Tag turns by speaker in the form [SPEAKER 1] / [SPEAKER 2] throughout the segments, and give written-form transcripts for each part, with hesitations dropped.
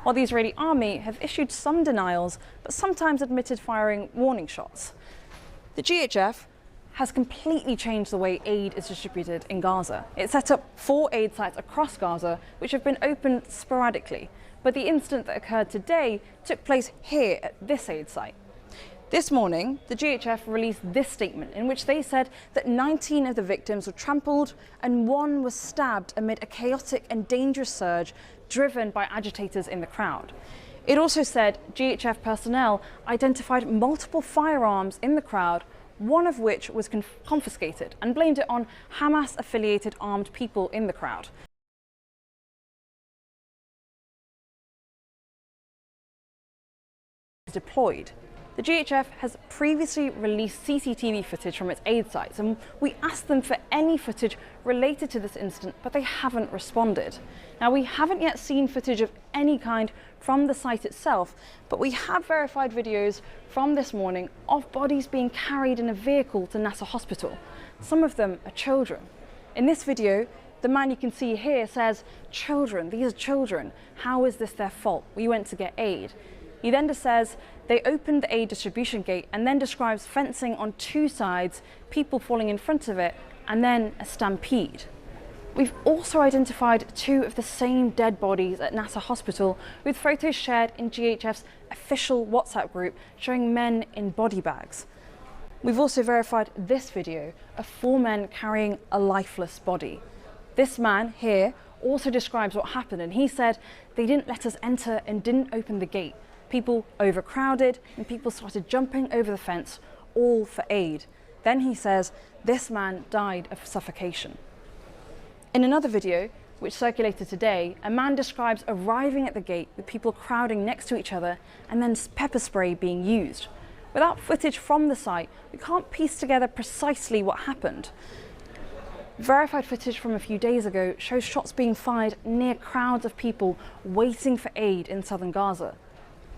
[SPEAKER 1] while the Israeli army have issued some denials, but sometimes admitted firing warning shots. The GHF has completely changed the way aid is distributed in Gaza. It set up 4 aid sites across Gaza, which have been opened sporadically. But the incident that occurred today took place here at this aid site. This morning, the GHF released this statement in which they said that 19 of the victims were trampled and 1 was stabbed amid a chaotic and dangerous surge driven by agitators in the crowd. It also said GHF personnel identified multiple firearms in the crowd, one of which was confiscated, and blamed it on Hamas-affiliated armed people in the crowd. Deployed. The GHF has previously released CCTV footage from its aid sites, and we asked them for any footage related to this incident, but they haven't responded. Now, we haven't yet seen footage of any kind from the site itself, but we have verified videos from this morning of bodies being carried in a vehicle to Nasser Hospital. Some of them are children. In this video, the man you can see here says, "Children, these are children. How is this their fault? We went to get aid." He then just says they opened the aid distribution gate and then describes fencing on 2 sides, people falling in front of it, and then a stampede. We've also identified 2 of the same dead bodies at Nasser Hospital, with photos shared in GHF's official WhatsApp group showing men in body bags. We've also verified this video of 4 men carrying a lifeless body. This man here also describes what happened, and he said they didn't let us enter and didn't open the gate. People overcrowded and people started jumping over the fence, all for aid. Then he says this man died of suffocation. In another video, which circulated today, a man describes arriving at the gate with people crowding next to each other and then pepper spray being used. Without footage from the site, we can't piece together precisely what happened. Verified footage from a few days ago shows shots being fired near crowds of people waiting for aid in southern Gaza.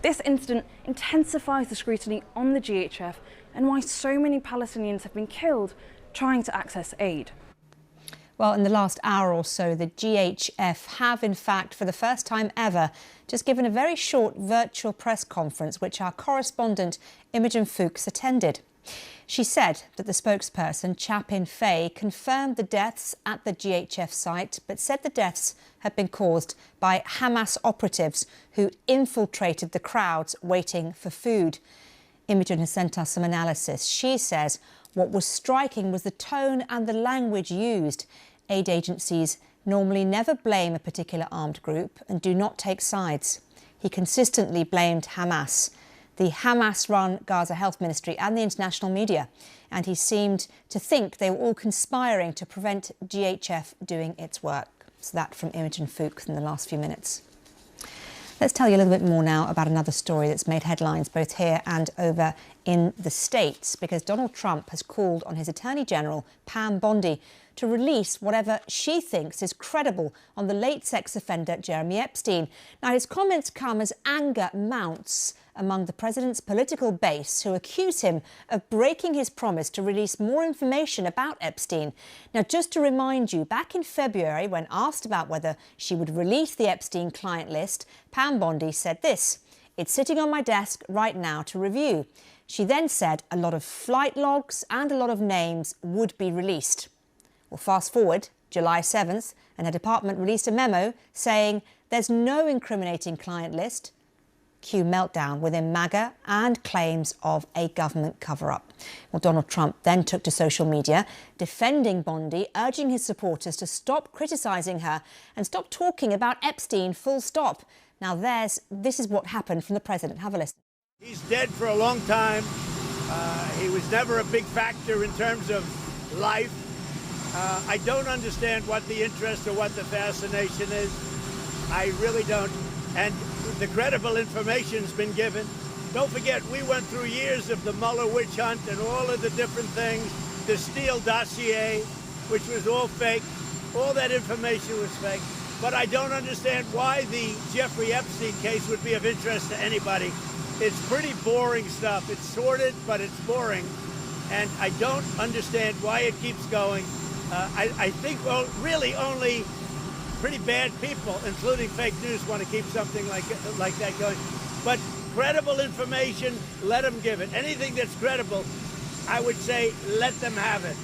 [SPEAKER 1] This incident intensifies the scrutiny on the GHF and why so many Palestinians have been killed trying to access aid.
[SPEAKER 2] Well, in the last hour or so, the GHF have, in fact, for the first time ever, just given a very short virtual press conference, which our correspondent Imogen Fuchs attended. She said that the spokesperson, Chapin Fay, confirmed the deaths at the GHF site, but said the deaths had been caused by Hamas operatives who infiltrated the crowds waiting for food. Imogen has sent us some analysis. She says what was striking was the tone and the language used. Aid agencies normally never blame a particular armed group and do not take sides. He consistently blamed Hamas, the Hamas-run Gaza Health Ministry and the international media, and he seemed to think they were all conspiring to prevent GHF doing its work. So that from Imogen Fuchs in the last few minutes. Let's tell you a little bit more now about another story that's made headlines both here and over in the States, because Donald Trump has called on his Attorney General, Pam Bondi, to release whatever she thinks is credible on the late sex offender Jeremy Epstein. Now, his comments come as anger mounts among the president's political base, who accuse him of breaking his promise to release more information about Epstein. Now, just to remind you, back in February, when asked about whether she would release the Epstein client list, Pam Bondi said this: "It's sitting on my desk right now to review." She then said a lot of flight logs and a lot of names would be released. Well, fast forward, July 7th, and her department released a memo saying there's no incriminating client list. Cue meltdown within MAGA and claims of a government cover-up. Well, Donald Trump then took to social media, defending Bondi, urging his supporters to stop criticising her and stop talking about Epstein, full stop. Now, this is what happened from the president. Have a listen.
[SPEAKER 3] He's dead for a long time. He was never a big factor in terms of life. I don't understand what the interest or what the fascination is. I really don't. And the credible information's been given. Don't forget, we went through years of the Mueller witch hunt and all of the different things, the Steele dossier, which was all fake. All that information was fake. But I don't understand why the Jeffrey Epstein case would be of interest to anybody. It's pretty boring stuff. It's sordid, but it's boring. And I don't understand why it keeps going. I think, well, really only pretty bad people, including fake news, want to keep something like that going. But credible information, let them give it. Anything that's credible, I would say, let them have it.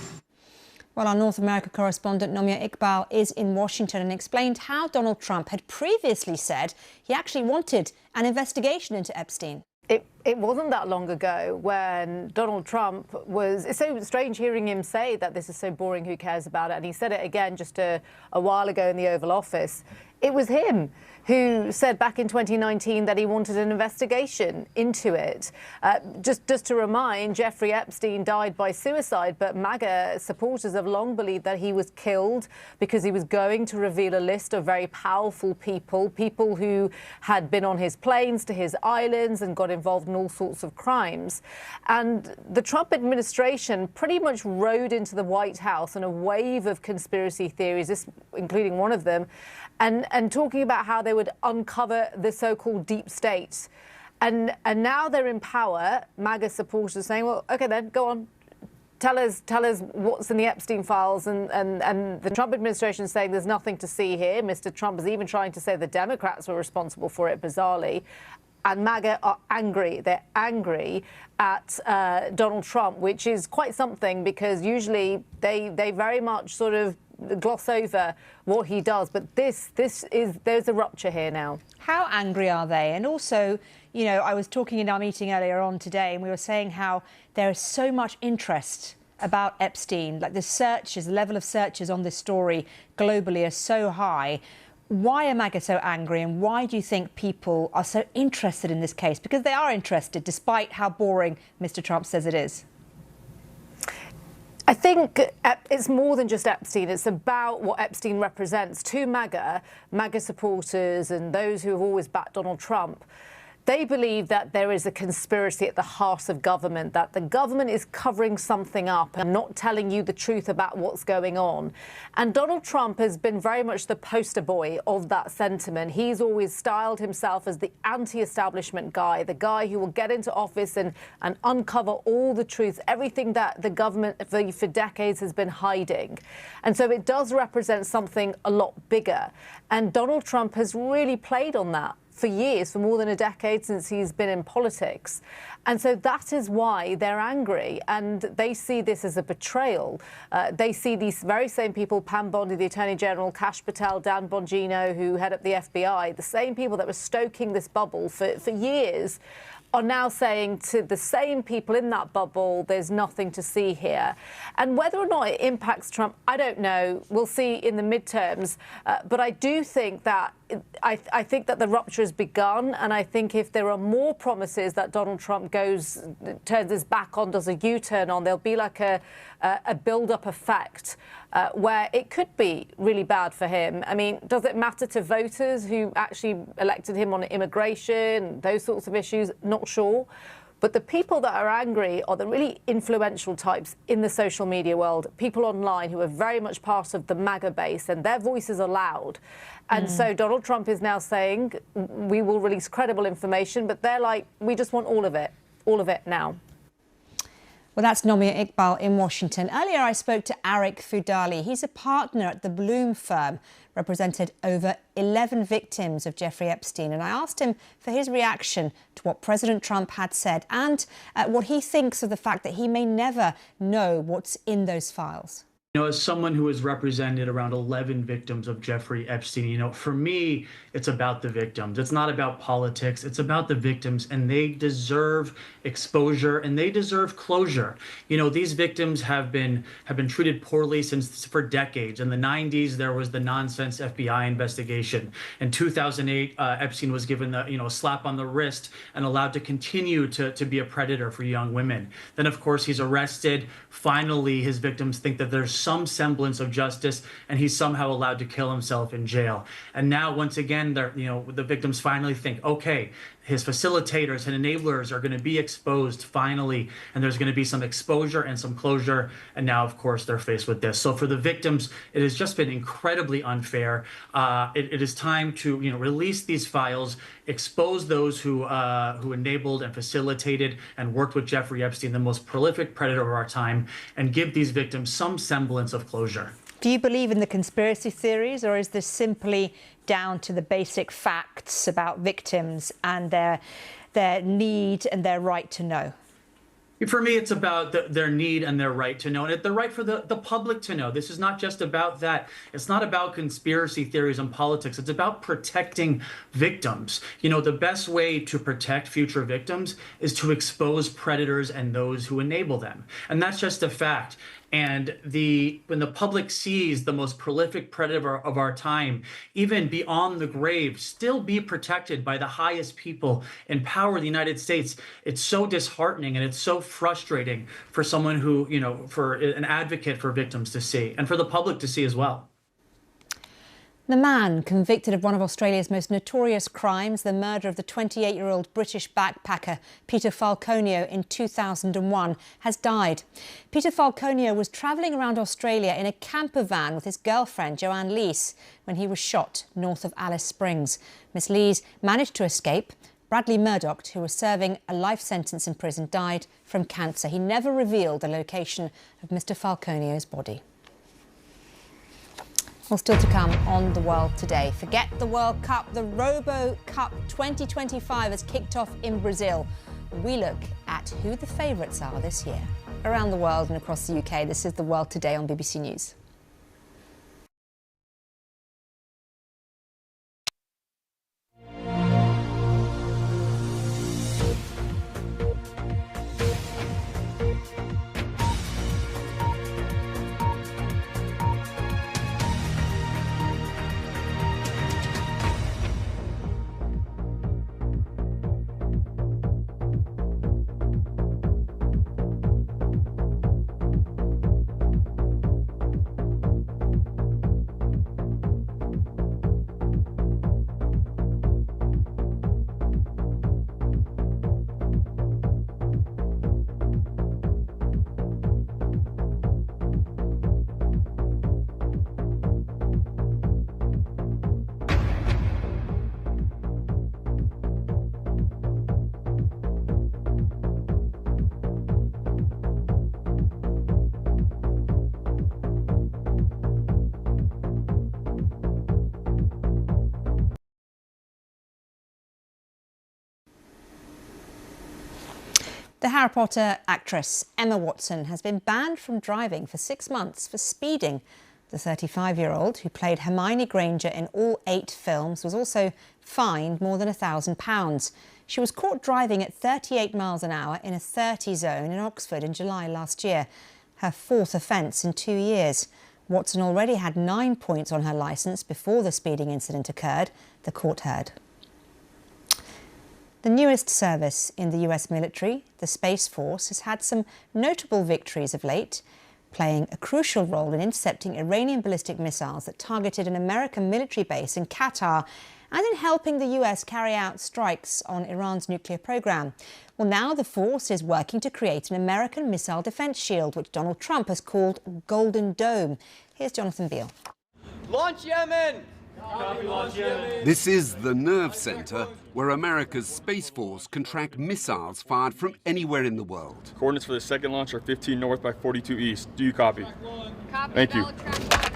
[SPEAKER 2] Well, our North America correspondent Nomia Iqbal is in Washington and explained how Donald Trump had previously said he actually wanted an investigation into Epstein.
[SPEAKER 4] It wasn't that long ago when Donald Trump was... It's so strange hearing him say that this is so boring, who cares about it? And he said it again just a while ago in the Oval Office. It was him who said back in 2019 that he wanted an investigation into it. Just to remind, Jeffrey Epstein died by suicide, but MAGA supporters have long believed that he was killed because he was going to reveal a list of very powerful people who had been on his planes to his islands and got involved in all sorts of crimes. And the Trump administration pretty much rode into the White House on a wave of conspiracy theories, this including one of them, and talking about how they would uncover the so-called deep state. And now they're in power, MAGA supporters are saying, well, OK, then, go on. Tell us what's in the Epstein files. And the Trump administration is saying there's nothing to see here. Mr. Trump is even trying to say the Democrats were responsible for it, bizarrely. And MAGA are angry. They're angry at Donald Trump, which is quite something because usually they very much sort of gloss over what he does. But there's a rupture here now.
[SPEAKER 2] How angry are they? And also, you know, I was talking in our meeting earlier on today and we were saying how there is so much interest about Epstein, like the level of searches on this story globally are so high. Why are MAGA so angry and why do you think people are so interested in this case? Because they are interested, despite how boring Mr. Trump says it is.
[SPEAKER 4] I think it's more than just Epstein. It's about what Epstein represents to MAGA supporters and those who have always backed Donald Trump. They believe that there is a conspiracy at the heart of government, that the government is covering something up and not telling you the truth about what's going on. And Donald Trump has been very much the poster boy of that sentiment. He's always styled himself as the anti-establishment guy, the guy who will get into office and uncover all the truth, everything that the government for decades has been hiding. And so it does represent something a lot bigger. And Donald Trump has really played on that for years, for more than a decade since he's been in politics. And so that is why they're angry. And they see this as a betrayal. They see these very same people, Pam Bondi, the Attorney General, Kash Patel, Dan Bongino, who head up the FBI, the same people that were stoking this bubble for years, are now saying to the same people in that bubble, there's nothing to see here. And whether or not it impacts Trump, I don't know. We'll see in the midterms. But I do think that I think that the rupture has begun. And I think if there are more promises that Donald Trump turns his back on, does a U-turn on, there'll be like a build-up effect where it could be really bad for him. I mean, does it matter to voters who actually elected him on immigration, those sorts of issues? Not sure. But the people that are angry are the really influential types in the social media world, people online who are very much part of the MAGA base, and their voices are loud. And so Donald Trump is now saying, we will release credible information, but they're like, we just want all of it now.
[SPEAKER 2] Well, that's Nomia Iqbal in Washington. Earlier, I spoke to Arik Fudali. He's a partner at the Bloom firm, represented over 11 victims of Jeffrey Epstein. And I asked him for his reaction to what President Trump had said and what he thinks of the fact that he may never know what's in those files.
[SPEAKER 5] You know, as someone who has represented around 11 victims of Jeffrey Epstein, you know, for me, it's about the victims. It's not about politics. It's about the victims, and they deserve exposure and they deserve closure. You know, these victims have been treated poorly for decades. In the 90s, there was the nonsense FBI investigation. In 2008, Epstein was given a slap on the wrist and allowed to continue to be a predator for young women. Then, of course, he's arrested. Finally, his victims think that there's some semblance of justice, and he's somehow allowed to kill himself in jail. And now, once again, the victims finally think, okay, his facilitators and enablers are going to be exposed finally, and there's going to be some exposure and some closure. And now, of course, they're faced with this. So for the victims, it has just been incredibly unfair. It is time to release these files, expose those who enabled and facilitated and worked with Jeffrey Epstein, the most prolific predator of our time, and give these victims some semblance of closure.
[SPEAKER 2] Do you believe in the conspiracy theories, or is this simply down to the basic facts about victims and their need and their right to know?
[SPEAKER 5] For me, it's about their need and their right to know, and the right for the public to know. This is not just about that. It's not about conspiracy theories and politics. It's about protecting victims. You know, the best way to protect future victims is to expose predators and those who enable them. And that's just a fact. And when the public sees the most prolific predator of our time, even beyond the grave, still be protected by the highest people in power in the United States, it's so disheartening and it's so frustrating for someone who, you know, for an advocate for victims to see and for the public to see as well.
[SPEAKER 2] The man convicted of one of Australia's most notorious crimes, the murder of the 28-year-old British backpacker Peter Falconio in 2001, has died. Peter Falconio was travelling around Australia in a camper van with his girlfriend, Joanne Lees, when he was shot north of Alice Springs. Miss Lees managed to escape. Bradley Murdoch, who was serving a life sentence in prison, died from cancer. He never revealed the location of Mr. Falconio's body. Well, still to come on The World Today. Forget the World Cup. The Robo Cup 2025 has kicked off in Brazil. We look at who the favourites are this year. Around the world and across the UK, this is The World Today on BBC News. The Harry Potter actress Emma Watson has been banned from driving for 6 months for speeding. The 35-year-old, who played Hermione Granger in all 8 films, was also fined more than £1,000. She was caught driving at 38 miles an hour in a 30 zone in Oxford in July last year, her 4th offence in 2 years. Watson already had 9 points on her licence before the speeding incident occurred, the court heard. The newest service in the US military, the Space Force, has had some notable victories of late, playing a crucial role in intercepting Iranian ballistic missiles that targeted an American military base in Qatar and in helping the US carry out strikes on Iran's nuclear program. Well, now the force is working to create an American missile defense shield, which Donald Trump has called Golden Dome. Here's Jonathan Beale.
[SPEAKER 6] Launch Yemen!
[SPEAKER 7] This is the nerve centre where America's Space Force can track missiles fired from anywhere in the world.
[SPEAKER 6] Coordinates for the second launch are 15 north by 42 east. Do you copy?
[SPEAKER 8] Copy.
[SPEAKER 6] Thank you.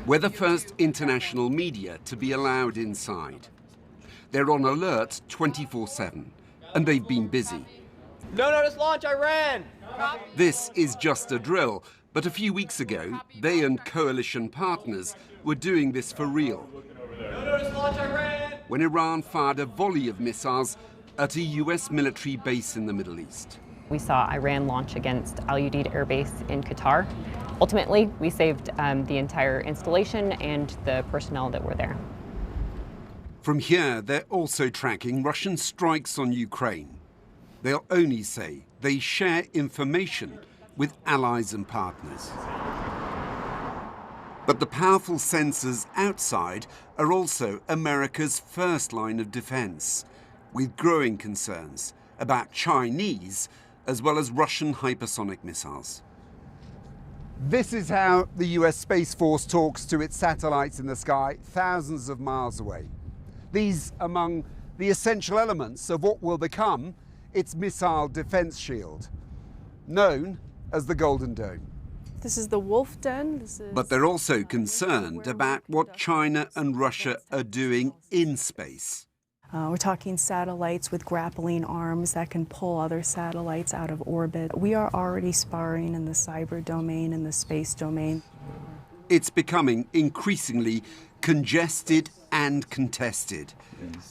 [SPEAKER 7] We're the first international media to be allowed inside. They're on alert 24/7, and they've been busy.
[SPEAKER 6] No notice launch, Iran!
[SPEAKER 7] This is just a drill, but a few weeks ago, they and coalition partners were doing this for real.
[SPEAKER 6] No notice launch, Iran!
[SPEAKER 7] When Iran fired a volley of missiles at a US military base in the Middle East.
[SPEAKER 9] We saw Iran launch against Al Udeid Air Base in Qatar. Ultimately, we saved the entire installation and the personnel that were there.
[SPEAKER 7] From here, they're also tracking Russian strikes on Ukraine. They'll only say they share information with allies and partners. But the powerful sensors outside are also America's first line of defense, with growing concerns about Chinese as well as Russian hypersonic missiles.
[SPEAKER 10] This is how the US Space Force talks to its satellites in the sky, thousands of miles away. These among the essential elements of what will become its missile defense shield, known as the Golden Dome.
[SPEAKER 8] This is the Wolf Den.
[SPEAKER 7] But they're also concerned about what China and Russia are doing in space.
[SPEAKER 8] We're talking satellites with grappling arms that can pull other satellites out of orbit. We are already sparring in the cyber domain and the space domain.
[SPEAKER 7] It's becoming increasingly congested and contested.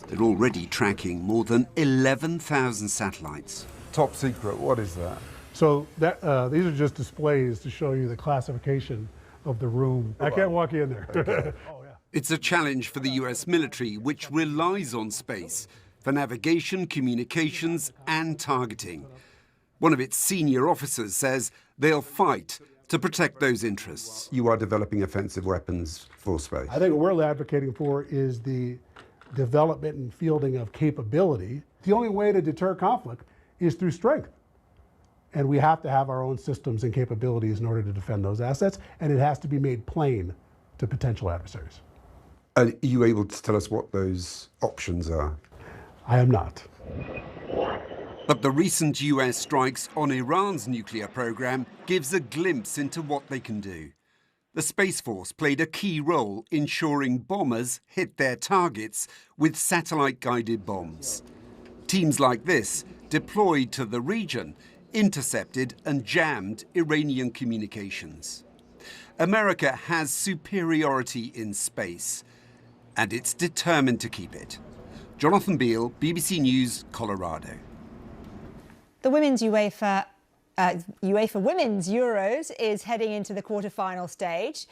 [SPEAKER 7] They're already tracking more than 11,000 satellites.
[SPEAKER 10] Top secret, what is that?
[SPEAKER 11] So these are just displays to show you the classification of the room. I can't walk you in there.
[SPEAKER 10] Okay.
[SPEAKER 7] It's a challenge for the US military, which relies on space for navigation, communications, and targeting. One of its senior officers says they'll fight to protect those interests.
[SPEAKER 10] You are developing offensive weapons for space.
[SPEAKER 11] I think what we're advocating for is the development and fielding of capability. The only way to deter conflict is through strength. And we have to have our own systems and capabilities in order to defend those assets, and it has to be made plain to potential adversaries.
[SPEAKER 10] Are you able to tell us what those options are?
[SPEAKER 11] I am not.
[SPEAKER 7] But the recent US strikes on Iran's nuclear program gives a glimpse into what they can do. The Space Force played a key role ensuring bombers hit their targets with satellite-guided bombs. Teams like this, deployed to the region, intercepted and jammed Iranian communications. America has superiority in space, and it's determined to keep it. Jonathan Beale, BBC News, Colorado.
[SPEAKER 2] The women's UEFA Women's Euros is heading into the quarter-final stage.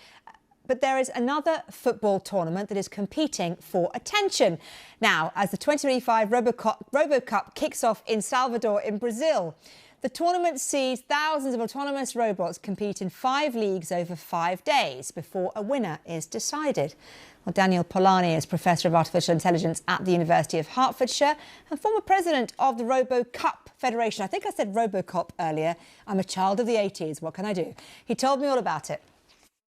[SPEAKER 2] But there is another football tournament that is competing for attention. Now, as the 2025 RoboCup kicks off in Salvador in Brazil, the tournament sees thousands of autonomous robots compete in 5 leagues over 5 days before a winner is decided. Well, Daniel Polanyi is Professor of Artificial Intelligence at the University of Hertfordshire and former president of the RoboCup Federation. I think I said RoboCop earlier. I'm a child of the 80s. What can I do? He told me all about it.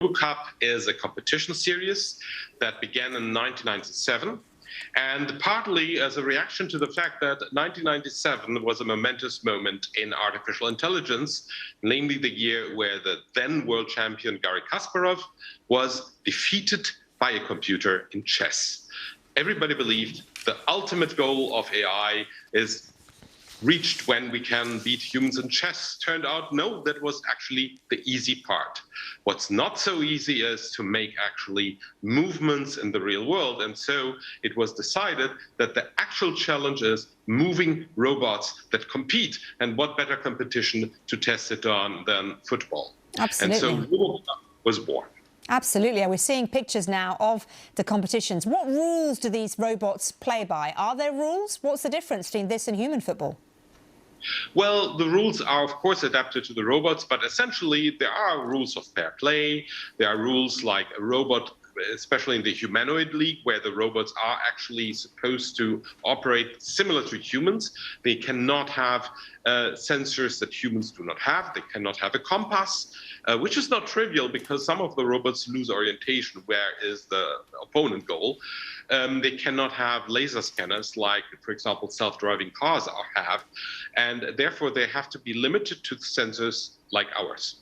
[SPEAKER 12] RoboCup is a competition series that began in 1997. And partly as a reaction to the fact that 1997 was a momentous moment in artificial intelligence, namely the year where the then world champion Garry Kasparov was defeated by a computer in chess. Everybody believed the ultimate goal of AI is reached when we can beat humans in chess. Turned out, no, that was actually the easy part. What's not so easy is to make actually movements in the real world. And so it was decided that the actual challenge is moving robots that compete. And what better competition to test it on than football?
[SPEAKER 2] Absolutely.
[SPEAKER 12] And so RoboCup was born.
[SPEAKER 2] Absolutely. We're seeing pictures now of the competitions. What rules do these robots play by? Are there rules? What's the difference between this and human football?
[SPEAKER 12] Well, the rules are, of course, adapted to the robots, but essentially there are rules of fair play. There are rules like a robot, especially in the humanoid league, where the robots are actually supposed to operate similar to humans. They cannot have sensors that humans do not have. They cannot have a compass, which is not trivial because some of the robots lose orientation. Where is the opponent goal? They cannot have laser scanners like, for example, self-driving cars have. And therefore, they have to be limited to sensors like ours.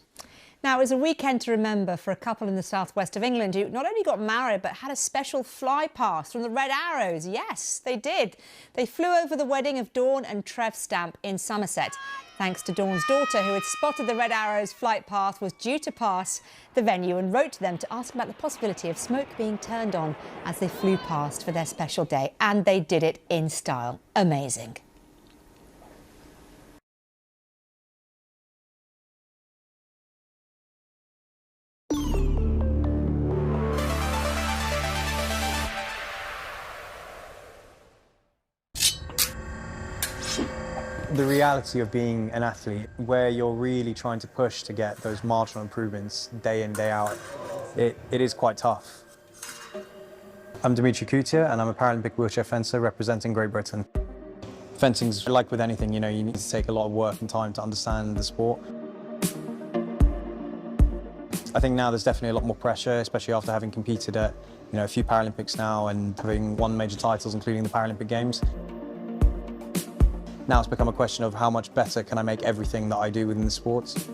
[SPEAKER 2] Now, it was a weekend to remember for a couple in the southwest of England who not only got married but had a special fly pass from the Red Arrows. Yes, they did. They flew over the wedding of Dawn and Trev Stamp in Somerset. Thanks to Dawn's daughter, who had spotted the Red Arrows flight path, was due to pass the venue and wrote to them to ask about the possibility of smoke being turned on as they flew past for their special day. And they did it in style. Amazing.
[SPEAKER 13] The reality of being an athlete, where you're really trying to push to get those marginal improvements day in, day out, it is quite tough. I'm Dimitri Kutia, and I'm a Paralympic wheelchair fencer representing Great Britain. Fencing's like with anything, you know, you need to take a lot of work and time to understand the sport. I think now there's definitely a lot more pressure, especially after having competed at, you know, a few Paralympics now and having won major titles, including the Paralympic Games. Now it's become a question of how much better can I make everything that I do within the sports.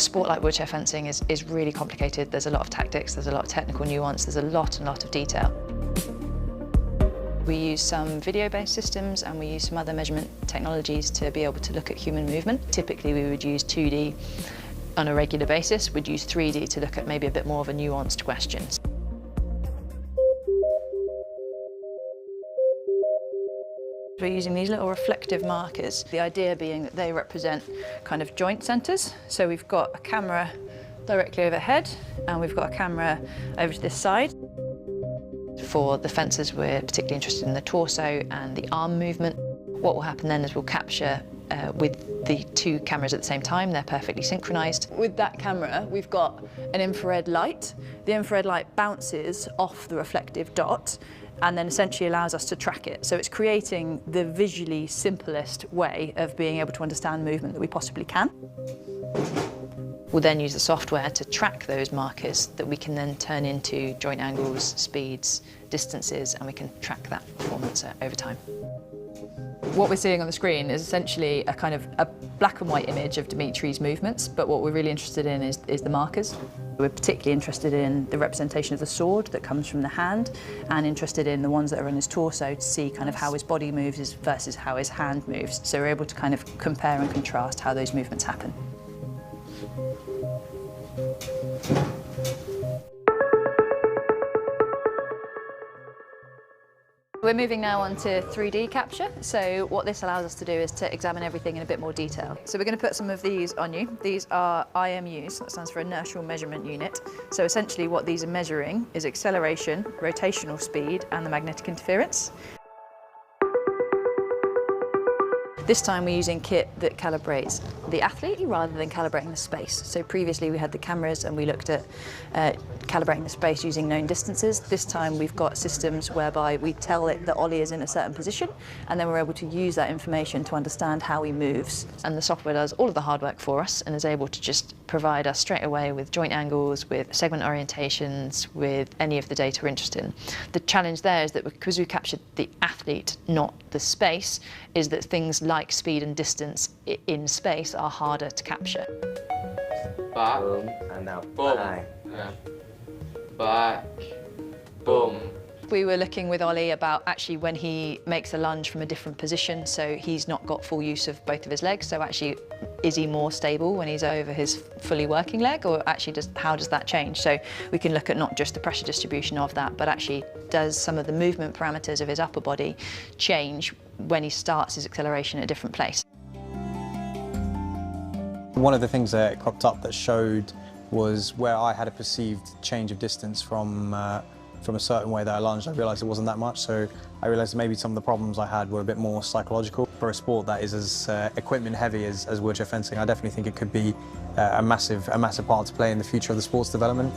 [SPEAKER 14] sport like wheelchair fencing is really complicated. There's a lot of tactics, there's a lot of technical nuance, there's a lot of detail. We use some video-based systems and we use some other measurement technologies to be able to look at human movement. Typically we would use 2D on a regular basis. We'd use 3D to look at maybe a bit more of a nuanced question. We're using these little reflective markers, the idea being that they represent kind of joint centres. So we've got a camera directly overhead and we've got a camera over to this side. For the fencers, we're particularly interested in the torso and the arm movement. What will happen then is we'll capture with the two cameras at the same time. They're perfectly synchronised. With that camera, we've got an infrared light. The infrared light bounces off the reflective dot and then essentially allows us to track it. So it's creating the visually simplest way of being able to understand movement that we possibly can. We'll then use the software to track those markers that we can then turn into joint angles, speeds, distances, and we can track that performance over time. What we're seeing on the screen is essentially a kind of a black and white image of Dimitri's movements, but what we're really interested in is the markers. We're particularly interested in the representation of the sword that comes from the hand and interested in the ones that are on his torso to see kind of how his body moves versus how his hand moves. So we're able to kind of compare and contrast how those movements happen. We're moving now on to 3D capture. So what this allows us to do is to examine everything in a bit more detail. So we're going to put some of these on you. These are IMUs, that stands for Inertial Measurement Unit. So essentially what these are measuring is acceleration, rotational speed, and the magnetic interference. This time we're using kit that calibrates the athlete rather than calibrating the space. So previously we had the cameras and we looked at calibrating the space using known distances. This time we've got systems whereby we tell it that Ollie is in a certain position and then we're able to use that information to understand how he moves. And the software does all of the hard work for us and is able to just provide us straight away with joint angles, with segment orientations, with any of the data we're interested in. The challenge there is that because we captured the athlete, not the space, is that things like speed and distance in space are harder to capture.
[SPEAKER 15] Back, and now boom. Yeah. Back, boom.
[SPEAKER 14] We were looking with Ollie about actually when he makes a lunge from a different position, so he's not got full use of both of his legs, so actually is he more stable when he's over his fully working leg, or actually how does that change? So we can look at not just the pressure distribution of that, but actually does some of the movement parameters of his upper body change when he starts his acceleration at a different place.
[SPEAKER 13] One of the things that cropped up that showed was where I had a perceived change of distance from a certain way that I lunged. I realised it wasn't that much, so I realised maybe some of the problems I had were a bit more psychological. For a sport that is as equipment heavy as wheelchair fencing, I definitely think it could be a massive part to play in the future of the sport's development.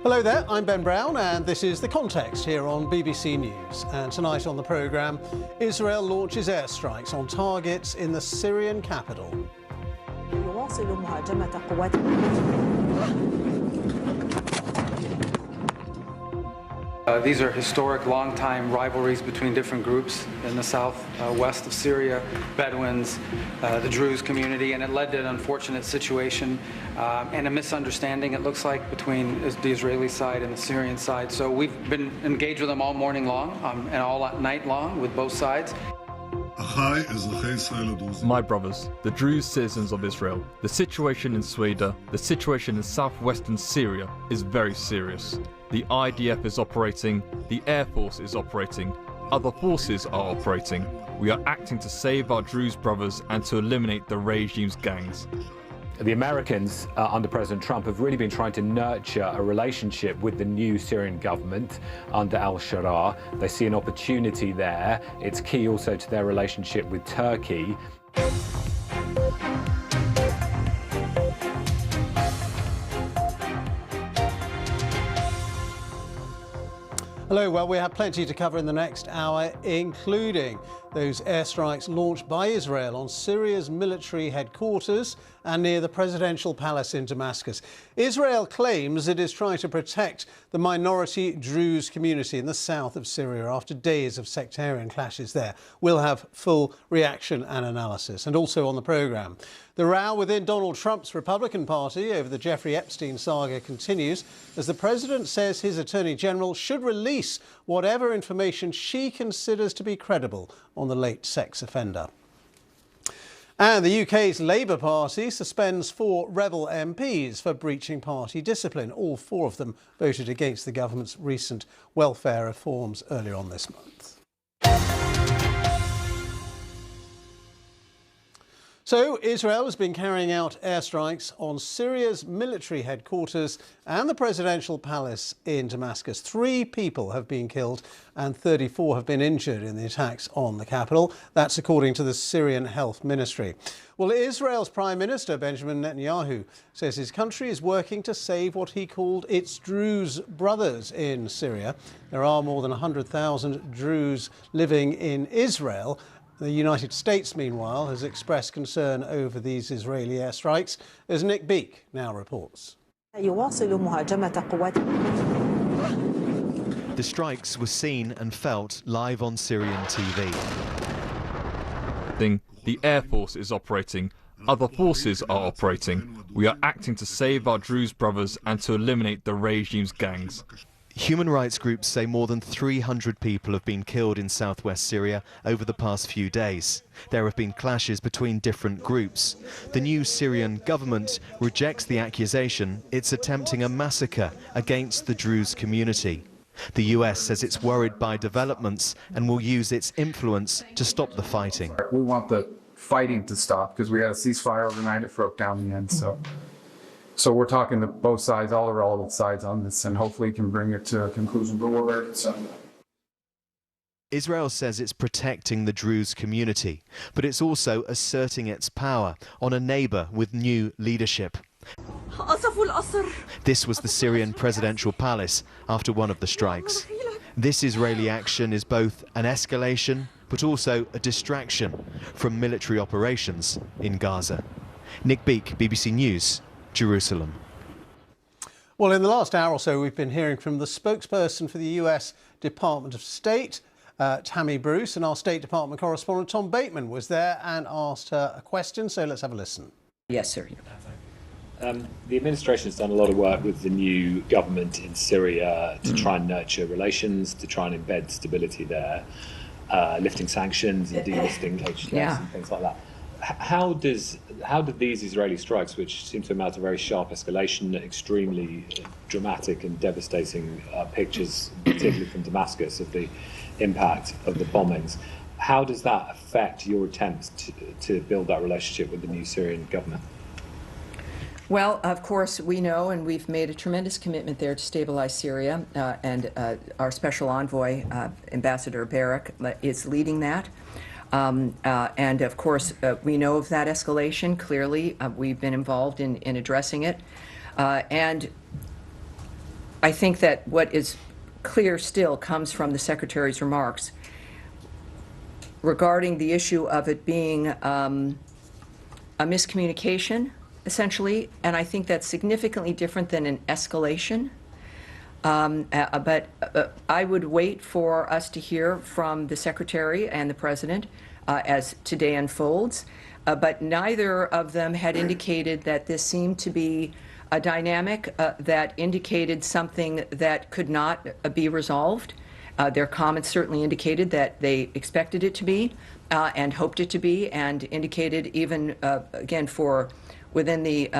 [SPEAKER 16] Hello there, I'm Ben Brown and this is The Context here on BBC News. And tonight on the programme, Israel launches airstrikes on targets in the Syrian capital.
[SPEAKER 17] These are historic, long-time rivalries between different groups in the south-west of Syria, Bedouins, the Druze community, and it led to an unfortunate situation and a misunderstanding, it looks like, between the Israeli side and the Syrian side. So we've been engaged with them all morning long and all night long with both sides.
[SPEAKER 6] My brothers, the Druze citizens of Israel, the situation in Sweden, the situation in southwestern Syria is very serious. The IDF is operating, the Air Force is operating, other forces are operating. We are acting to save our Druze brothers and to eliminate the regime's gangs.
[SPEAKER 18] The Americans under President Trump have really been trying to nurture a relationship with the new Syrian government under al-Sharaa. They see an opportunity there. It's key also to their relationship with Turkey.
[SPEAKER 16] Hello, well, we have plenty to cover in the next hour, including those airstrikes launched by Israel on Syria's military headquarters and near the presidential palace in Damascus. Israel claims it is trying to protect the minority Druze community in the south of Syria after days of sectarian clashes there. We'll have full reaction and analysis. And also on the programme, the row within Donald Trump's Republican Party over the Jeffrey Epstein saga continues as the president says his Attorney General should release whatever information she considers to be credible on the late sex offender. And the UK's Labour Party suspends 4 rebel MPs for breaching party discipline. All 4 of them voted against the government's recent welfare reforms earlier on this month. So Israel has been carrying out airstrikes on Syria's military headquarters and the presidential palace in Damascus. 3 people have been killed and 34 have been injured in the attacks on the capital. That's according to the Syrian Health Ministry. Well, Israel's Prime Minister Benjamin Netanyahu says his country is working to save what he called its Druze brothers in Syria. There are more than 100,000 Druze living in Israel. The United States, meanwhile, has expressed concern over these Israeli airstrikes, as Nick Beake now reports.
[SPEAKER 19] The strikes were seen and felt live on Syrian TV.
[SPEAKER 6] The Air Force is operating, other forces are operating. We are acting to save our Druze brothers and to eliminate the regime's gangs.
[SPEAKER 19] Human rights groups say more than 300 people have been killed in southwest Syria over the past few days. There have been clashes between different groups. The new Syrian government rejects the accusation it's attempting a massacre against the Druze community. The US says it's worried by developments and will use its influence to stop the fighting.
[SPEAKER 20] We want the fighting to stop because we had a ceasefire overnight. It broke down in the end. So we're talking to both sides, all the relevant sides on this, and hopefully can bring it to a conclusion. But we're very concerned.
[SPEAKER 19] Israel says it's protecting the Druze community, but it's also asserting its power on a neighbour with new leadership. This was the Syrian presidential palace after one of the strikes. This Israeli action is both an escalation, but also a distraction from military operations in Gaza. Nick Beake, BBC News, Jerusalem.
[SPEAKER 16] Well, in the last hour or so, we've been hearing from the spokesperson for the US Department of State, Tammy Bruce, and our State Department correspondent Tom Bateman was there and asked her a question. So let's have a listen.
[SPEAKER 21] Yes, sir. The administration has done a lot of work with the new government in Syria to try and nurture relations, to try and embed stability there, lifting sanctions and delisting HTS and things like that. How did these Israeli strikes, which seem to amount to very sharp escalation, extremely dramatic and devastating pictures, particularly from Damascus, of the impact of the bombings, how does that affect your attempts to build that relationship with the new Syrian government?
[SPEAKER 22] Well, of course, we know, and we've made a tremendous commitment there to stabilize Syria, and our special envoy, Ambassador Barak, is leading that. And of course, we know of that escalation. Clearly, we've been involved in addressing it. And I think that what is clear still comes from the Secretary's remarks regarding the issue of it being a miscommunication, essentially, and I think that's significantly different than an escalation. But I would wait for us to hear from the Secretary and the President as today unfolds. But neither of them had indicated that this seemed to be a dynamic that indicated something that could not be resolved. Their comments certainly indicated that they expected it to be and hoped it to be, and indicated even, again, for within the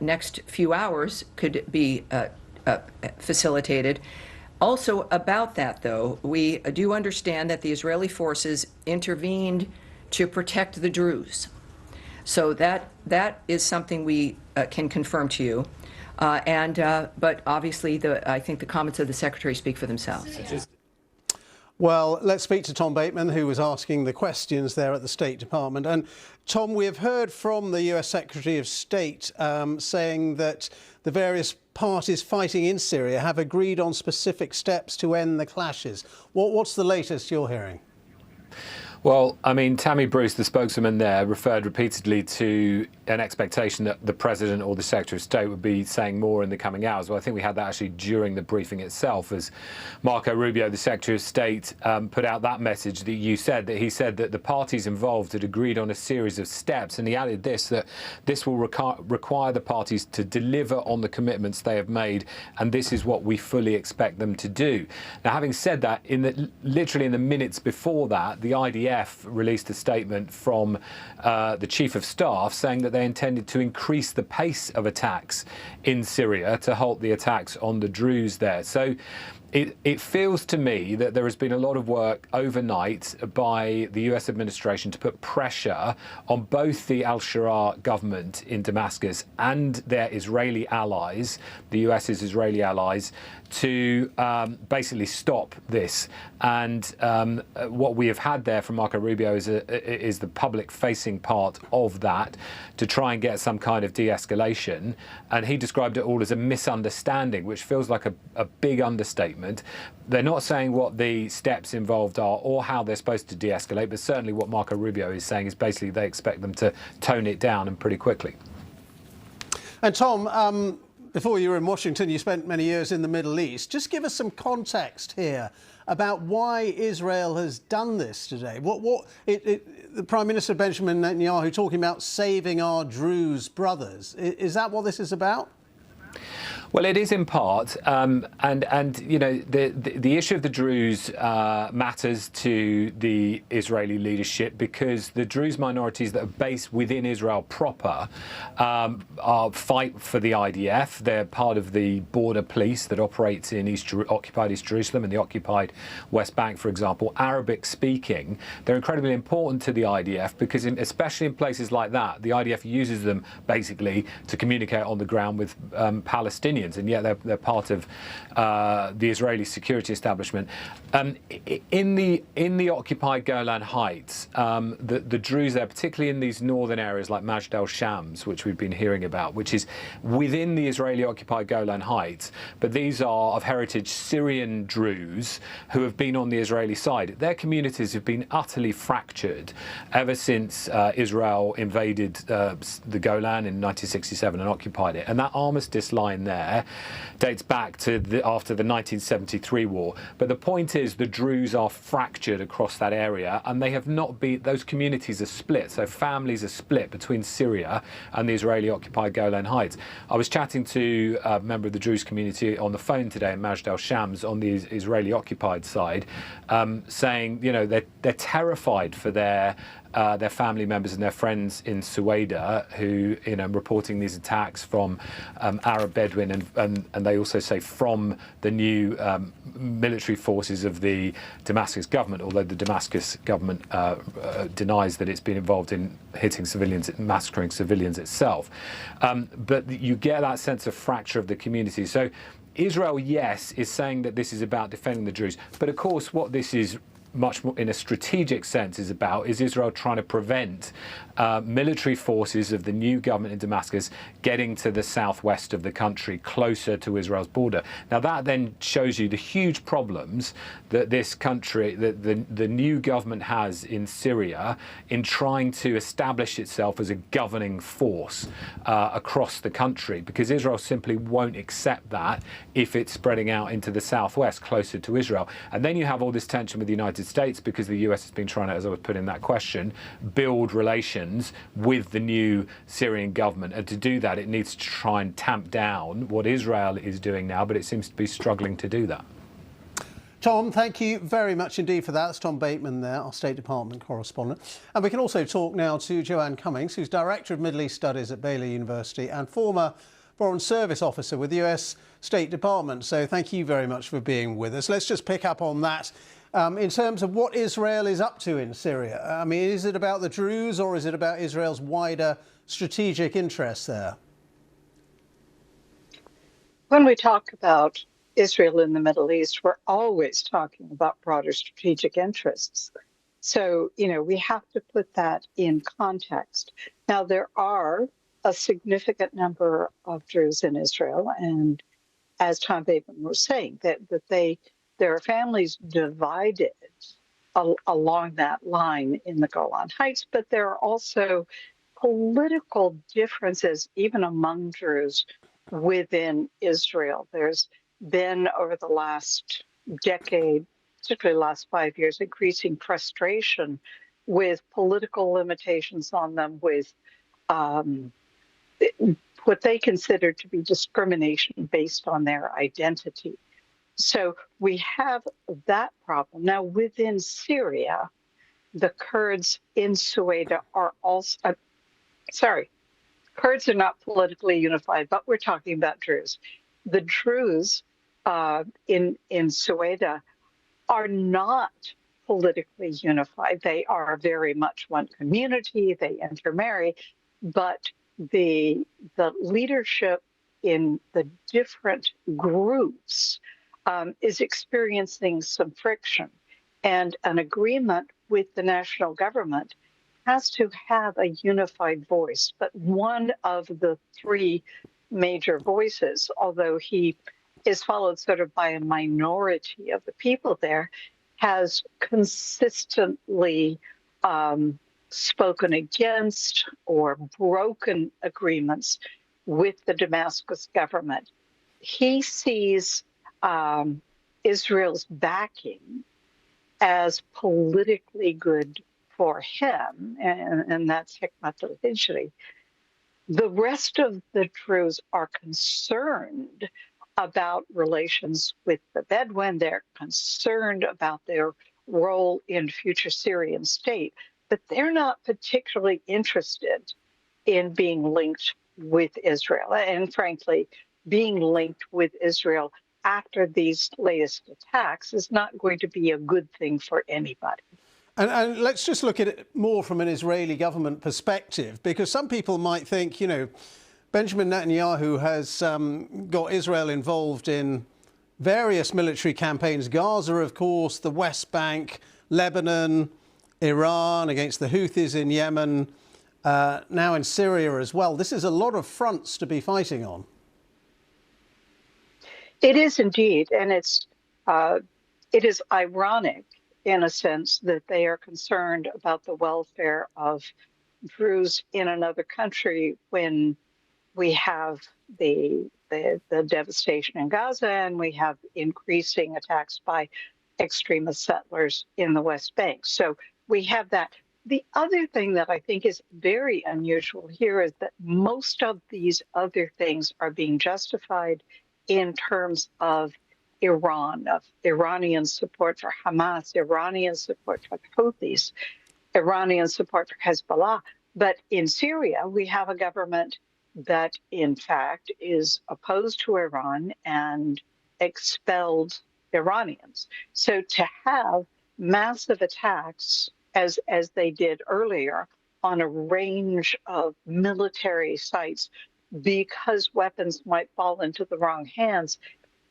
[SPEAKER 22] next few hours could be facilitated. Also about that, though, we do understand that the Israeli forces intervened to protect the Druze. So that is something we can confirm to you. But obviously, I think the comments of the Secretary speak for themselves.
[SPEAKER 16] Well, let's speak to Tom Bateman, who was asking the questions there at the State Department. And Tom, we have heard from the US Secretary of State saying that the various parties fighting in Syria have agreed on specific steps to end the clashes. What's the latest you're hearing?
[SPEAKER 18] Well, I mean, Tammy Bruce, the spokeswoman there, referred repeatedly to an expectation that the President or the Secretary of State would be saying more in the coming hours. Well, I think we had that actually during the briefing itself, as Marco Rubio, the Secretary of State, put out that message that you said, that he said that the parties involved had agreed on a series of steps, and he added that this will require the parties to deliver on the commitments they have made, and this is what we fully expect them to do. Now, having said that, literally in the minutes before that, the IDF released a statement from the Chief of Staff saying that they intended to increase the pace of attacks in Syria to halt the attacks on the Druze there. So it feels to me that there has been a lot of work overnight by the US administration to put pressure on both the al-Sharaa government in Damascus and their Israeli allies, the US's Israeli allies, to basically stop this. And what we have had there from Marco Rubio is the public-facing part of that to try and get some kind of de-escalation. And he described it all as a misunderstanding, which feels like a big understatement. They're not saying what the steps involved are or how they're supposed to de-escalate, but certainly what Marco Rubio is saying is basically they expect them to tone it down, and pretty quickly.
[SPEAKER 16] And Tom, before you were in Washington, you spent many years in the Middle East. Just give us some context here about why Israel has done this today. The Prime Minister Benjamin Netanyahu talking about saving our Druze brothers. Is that what this is about?
[SPEAKER 18] Well, it is in part, and you know, the issue of the Druze matters to the Israeli leadership because the Druze minorities that are based within Israel proper fight for the IDF. They're part of the border police that operates in occupied East Jerusalem and the occupied West Bank, for example. Arabic speaking, they're incredibly important to the IDF because, especially in places like that, the IDF uses them basically to communicate on the ground with Palestinians. And yet they're part of the Israeli security establishment. In the occupied Golan Heights, the Druze there, particularly in these northern areas like Majd al-Shams, which we've been hearing about, which is within the Israeli occupied Golan Heights, but these are of heritage Syrian Druze who have been on the Israeli side. Their communities have been utterly fractured ever since Israel invaded the Golan in 1967 and occupied it. And that armistice line there dates back to after the 1973 war. But the point is the Druze are fractured across that area, and they have not been, those communities are split. So families are split between Syria and the Israeli-occupied Golan Heights. I was chatting to a member of the Druze community on the phone today in Majd al-Shams on the Israeli-occupied side, saying, you know, they're terrified for their family members and their friends in Suwaida who, you know, reporting these attacks from Arab Bedouin and they also say from the new military forces of the Damascus government, although the Damascus government denies that it's been involved in hitting civilians, massacring civilians itself. But you get that sense of fracture of the community. So Israel, yes, is saying that this is about defending the Druze, but of course what this is much more in a strategic sense is about is Israel trying to prevent military forces of the new government in Damascus getting to the southwest of the country, closer to Israel's border. Now that then shows you the huge problems that this country, the new government has in Syria in trying to establish itself as a governing force across the country, because Israel simply won't accept that if it's spreading out into the southwest, closer to Israel. And then you have all this tension with the United States because the US has been trying to, as I was putting in that question, build relations with the new Syrian government. And to do that, it needs to try and tamp down what Israel is doing now, but it seems to be struggling to do that.
[SPEAKER 16] Tom, thank you very much indeed for that. That's Tom Bateman there, our State Department correspondent. And we can also talk now to Joanne Cummings, who's Director of Middle East Studies at Baylor University and former Foreign Service Officer with the US State Department. So thank you very much for being with us. Let's just pick up on that. In terms of what Israel is up to in Syria, I mean, is it about the Druze or is it about Israel's wider strategic interests there?
[SPEAKER 1] When we talk about Israel in the Middle East, we're always talking about broader strategic interests. So, you know, we have to put that in context. Now, there are a significant number of Druze in Israel, and as Tom Bateman was saying, that there are families divided along that line in the Golan Heights, but there are also political differences even among Druze within Israel. There's been, over the last decade, particularly the last 5 years, increasing frustration with political limitations on them, with what they consider to be discrimination based on their identity. So we have that problem. Now, within Syria, the Kurds in Sueda are also, Kurds are not politically unified, but we're talking about Druze. The Druze in Sueda are not politically unified. They are very much one community. They intermarry, but the leadership in the different groups is experiencing some friction, and an agreement with the national government has to have a unified voice. But one of the three major voices, although he is followed sort of by a minority of the people there, has consistently spoken against or broken agreements with the Damascus government. He sees Israel's backing as politically good for him, and that's Hikmat al-Hijri. The rest of the Druze are concerned about relations with the Bedouin. They're concerned about their role in future Syrian state, but they're not particularly interested in being linked with Israel. And frankly, being linked with Israel after these latest attacks is not going to be a good thing for anybody.
[SPEAKER 16] And let's just look at it more from an Israeli government perspective, because some people might think, you know, Benjamin Netanyahu has got Israel involved in various military campaigns. Gaza, of course, the West Bank, Lebanon, Iran against the Houthis in Yemen, now in Syria as well. This is a lot of fronts to be fighting on.
[SPEAKER 1] It is indeed, and it is ironic in a sense that they are concerned about the welfare of Druze in another country when we have the devastation in Gaza and we have increasing attacks by extremist settlers in the West Bank. So we have that. The other thing that I think is very unusual here is that most of these other things are being justified in terms of Iran, of Iranian support for Hamas, Iranian support for the Houthis, Iranian support for Hezbollah. But in Syria, we have a government that, in fact, is opposed to Iran and expelled Iranians. So to have massive attacks, as they did earlier, on a range of military sites because weapons might fall into the wrong hands,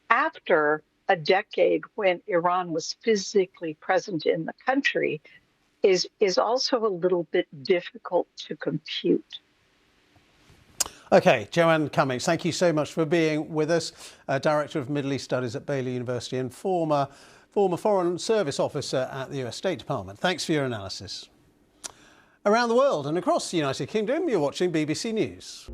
[SPEAKER 1] after a decade when Iran was physically present in the country is also a little bit difficult to compute.
[SPEAKER 16] OK, Joanne Cummings, thank you so much for being with us, Director of Middle East Studies at Baylor University and former Foreign Service Officer at the US State Department. Thanks for your analysis. Around the world and across the United Kingdom, you're watching BBC News.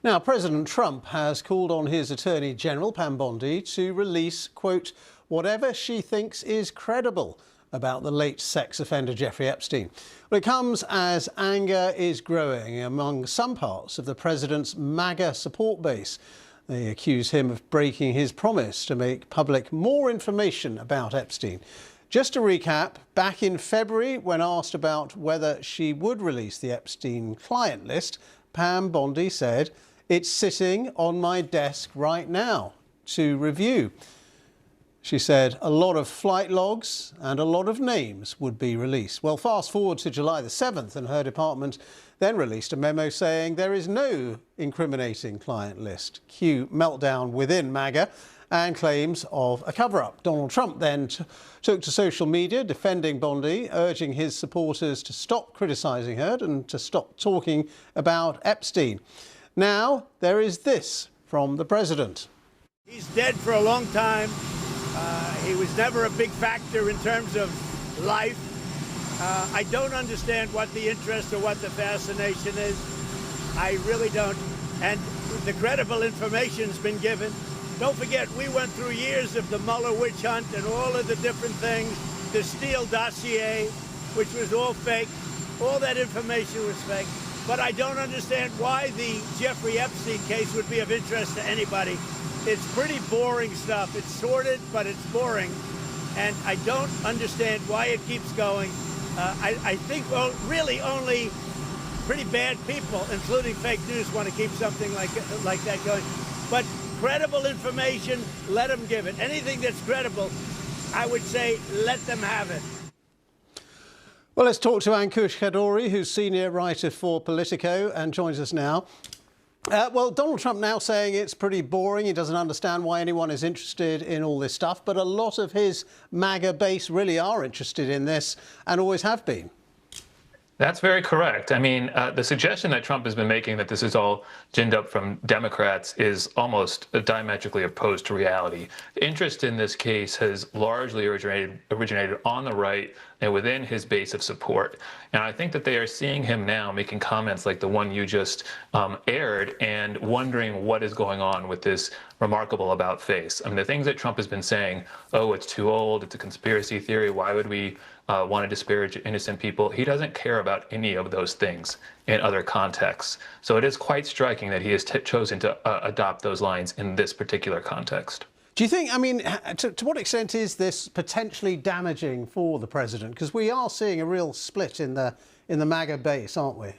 [SPEAKER 16] Now, President Trump has called on his Attorney General, Pam Bondi, to release, quote, whatever she thinks is credible about the late sex offender Jeffrey Epstein. Well, it comes as anger is growing among some parts of the president's MAGA support base. They accuse him of breaking his promise to make public more information about Epstein. Just to recap, back in February, when asked about whether she would release the Epstein client list, Pam Bondi said, "It's sitting on my desk right now to review." She said a lot of flight logs and a lot of names would be released. Well, fast forward to July the 7th, and her department then released a memo saying there is no incriminating client list. Cue meltdown within MAGA and claims of a cover-up. Donald Trump then took to social media defending Bondi, urging his supporters to stop criticising her and to stop talking about Epstein. Now, there is this from the president.
[SPEAKER 3] He's dead for a long time. He was never a big factor in terms of life. I don't understand what the interest or what the fascination is. I really don't. And the credible information's been given. Don't forget, we went through years of the Mueller witch hunt and all of the different things, the Steele dossier, which was all fake. All that information was fake. But I don't understand why the Jeffrey Epstein case would be of interest to anybody. It's pretty boring stuff. It's sordid, but it's boring. And I don't understand why it keeps going. I think, well, really only pretty bad people, including fake news, want to keep something like that going. But credible information, let them give it. Anything that's credible, I would say, let them have it.
[SPEAKER 16] Well, let's talk to Ankush Khardori, who's senior writer for Politico and joins us now. Well, Donald Trump now saying it's pretty boring. He doesn't understand why anyone is interested in all this stuff. But a lot of his MAGA base really are interested in this and always have been.
[SPEAKER 4] That's very correct. I mean, the suggestion that Trump has been making that this is all ginned up from Democrats is almost diametrically opposed to reality. Interest in this case has largely originated on the right and within his base of support. And I think that they are seeing him now making comments like the one you just aired and wondering what is going on with this remarkable about face. I mean, the things that Trump has been saying, oh, it's too old, it's a conspiracy theory, why would we want to disparage innocent people? He doesn't care about any of those things in other contexts. So it is quite striking that he has chosen to adopt those lines in this particular context.
[SPEAKER 16] Do you think, I mean, to what extent is this potentially damaging for the president? Because we are seeing a real split in the MAGA base, aren't we?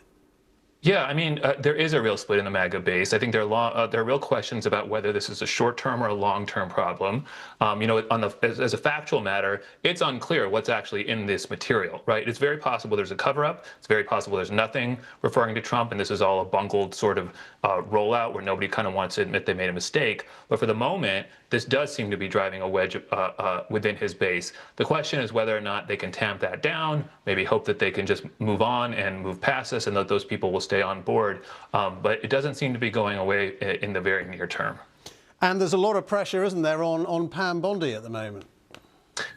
[SPEAKER 4] Yeah, I mean, there is a real split in the MAGA base. I think there are real questions about whether this is a short-term or a long-term problem. As a factual matter, it's unclear what's actually in this material, right? It's very possible there's a cover-up. It's very possible there's nothing referring to Trump, and this is all a bungled sort of rollout where nobody kind of wants to admit they made a mistake. But for the moment, this does seem to be driving a wedge within his base. The question is whether or not they can tamp that down, maybe hope that they can just move on and move past this and that those people will stay on board. But it doesn't seem to be going away in the very near term.
[SPEAKER 16] And there's a lot of pressure, isn't there, on Pam Bondi at the moment?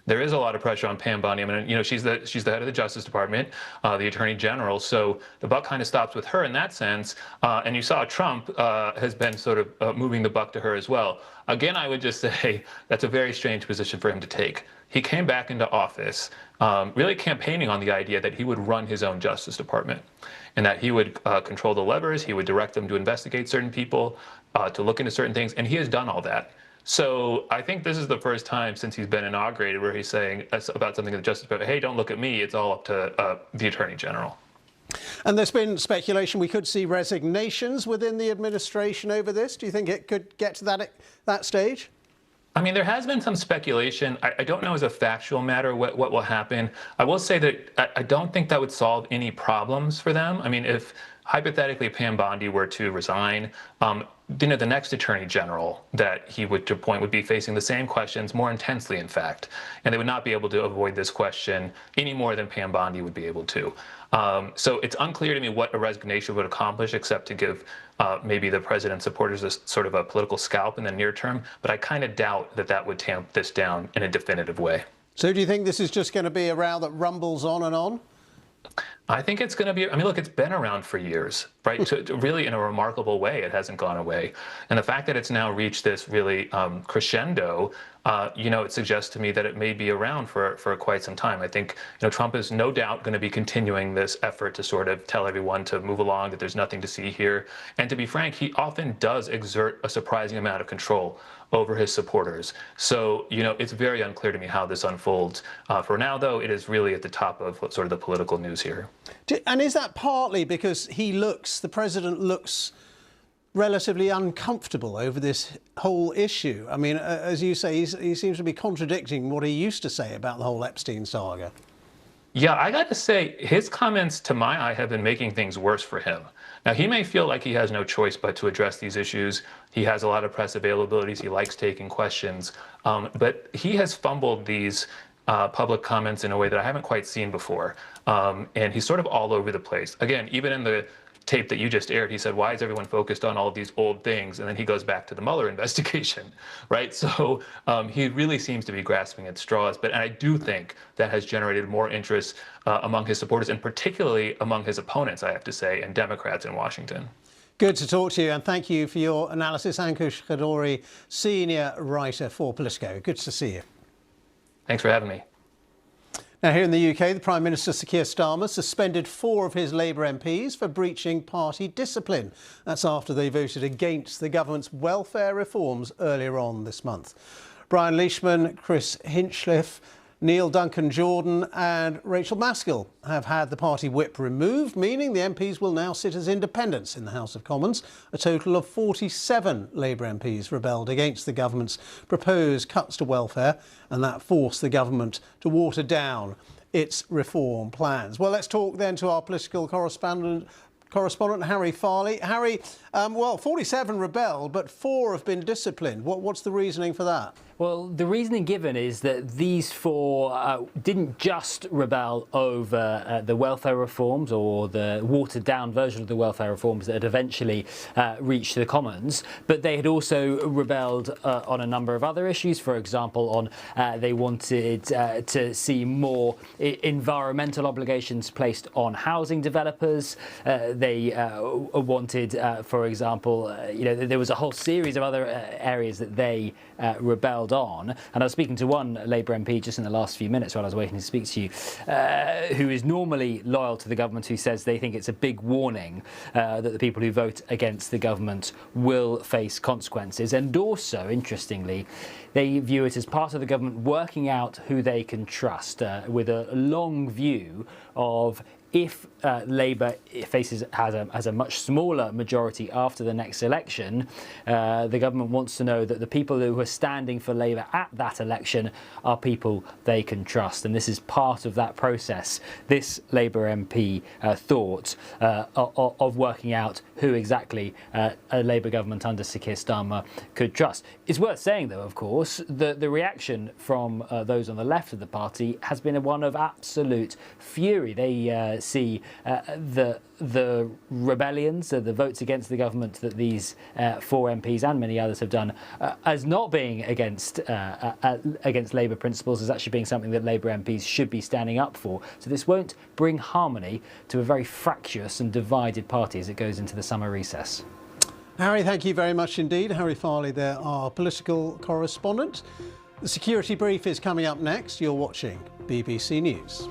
[SPEAKER 4] There is a lot of pressure on Pam Bondi. I mean, she's the head of the Justice Department, the Attorney General. So the buck kind of stops with her in that sense. And you saw Trump has been sort of moving the buck to her as well. Again, I would just say that's a very strange position for him to take. He came back into office really campaigning on the idea that he would run his own Justice Department and that he would control the levers, he would direct them to investigate certain people, to look into certain things, and he has done all that. So I think this is the first time since he's been inaugurated where he's saying about something in the Justice Department, hey, don't look at me, it's all up to the Attorney General.
[SPEAKER 16] And there's been speculation we could see resignations within the administration over this. Do you think it could get to that stage?
[SPEAKER 4] I mean, there has been some speculation. I don't know as a factual matter what will happen. I will say that I don't think that would solve any problems for them. I mean, if hypothetically Pam Bondi were to resign, the next Attorney General that he would appoint would be facing the same questions more intensely, in fact, and they would not be able to avoid this question any more than Pam Bondi would be able to. So it's unclear to me what a resignation would accomplish, except to give maybe the president's supporters a sort of a political scalp in the near term. But I kind of doubt that that would tamp this down in a definitive way.
[SPEAKER 16] So do you think this is just going to be a row that rumbles on and on?
[SPEAKER 4] I think it's going to be, I mean, look, it's been around for years, right? To really, in a remarkable way, it hasn't gone away. And the fact that it's now reached this really crescendo, it suggests to me that it may be around for quite some time. I think, Trump is no doubt going to be continuing this effort to sort of tell everyone to move along, that there's nothing to see here. And to be frank, he often does exert a surprising amount of control over his supporters. So, it's very unclear to me how this unfolds. For now, though, it is really at the top of sort of the political news here.
[SPEAKER 16] And is that partly because the president looks relatively uncomfortable over this whole issue? I mean, as you say, he seems to be contradicting what he used to say about the whole Epstein saga.
[SPEAKER 4] Yeah, I got to say, his comments to my eye have been making things worse for him. Now, he may feel like he has no choice but to address these issues. He has a lot of press availabilities. He likes taking questions. But he has fumbled these public comments in a way that I haven't quite seen before. And he's sort of all over the place. Again, even in the tape that you just aired, he said, why is everyone focused on all of these old things? And then he goes back to the Mueller investigation, right? So he really seems to be grasping at straws. But I do think that has generated more interest among his supporters, and particularly among his opponents, I have to say, and Democrats in Washington. Good to talk to you, and thank you for your analysis. Ankush Khardori, senior writer for Politico. Good to see you. Thanks for having me. Now, here in the UK, the Prime Minister, Sir Keir Starmer, suspended 4 of his Labour MPs for breaching party discipline. That's after they voted against the government's welfare reforms earlier on this month. Brian Leishman, Chris Hinchliffe, Neil Duncan-Jordan and Rachel Maskell have had the party whip removed, meaning the MPs will now sit as independents in the House of Commons. A total of 47 Labour MPs rebelled against the government's proposed cuts to welfare, and that forced the government to water down its reform plans. Well, let's talk then to our political correspondent Harry Farley. Harry, 47 rebelled, but 4 have been disciplined. What's the reasoning for that?
[SPEAKER 5] Well, the reasoning given is that these 4 didn't just rebel over the welfare reforms or the watered-down version of the welfare reforms that had eventually reached the Commons, but they had also rebelled on a number of other issues. For example, on they wanted to see more environmental obligations placed on housing developers. They wanted, for example, there was a whole series of other areas that they rebelled on. And I was speaking to one Labour MP just in the last few minutes while I was waiting to speak to you, who is normally loyal to the government, who says they think it's a big warning that the people who vote against the government will face consequences. And also, interestingly, they view it as part of the government working out who they can trust, with a long view of if Labour has a much smaller majority after the next election, the government wants to know that the people who are standing for Labour at that election are people they can trust. And this is part of that process. This Labour MP thought of working out who exactly a Labour government under Sir Keir Starmer could trust. It's worth saying, though, of course, that the reaction from those on the left of the party has been one of absolute fury. They see the rebellions, the votes against the government that these 4 MPs and many others have done, as not being against Labour principles, as actually being something that Labour MPs should be standing up for. So this won't bring harmony to a very fractious and divided party as it goes into the summer recess.
[SPEAKER 16] Harry, thank you very much indeed. Harry Farley there, our political correspondent. The Security Brief is coming up next. You're watching BBC News.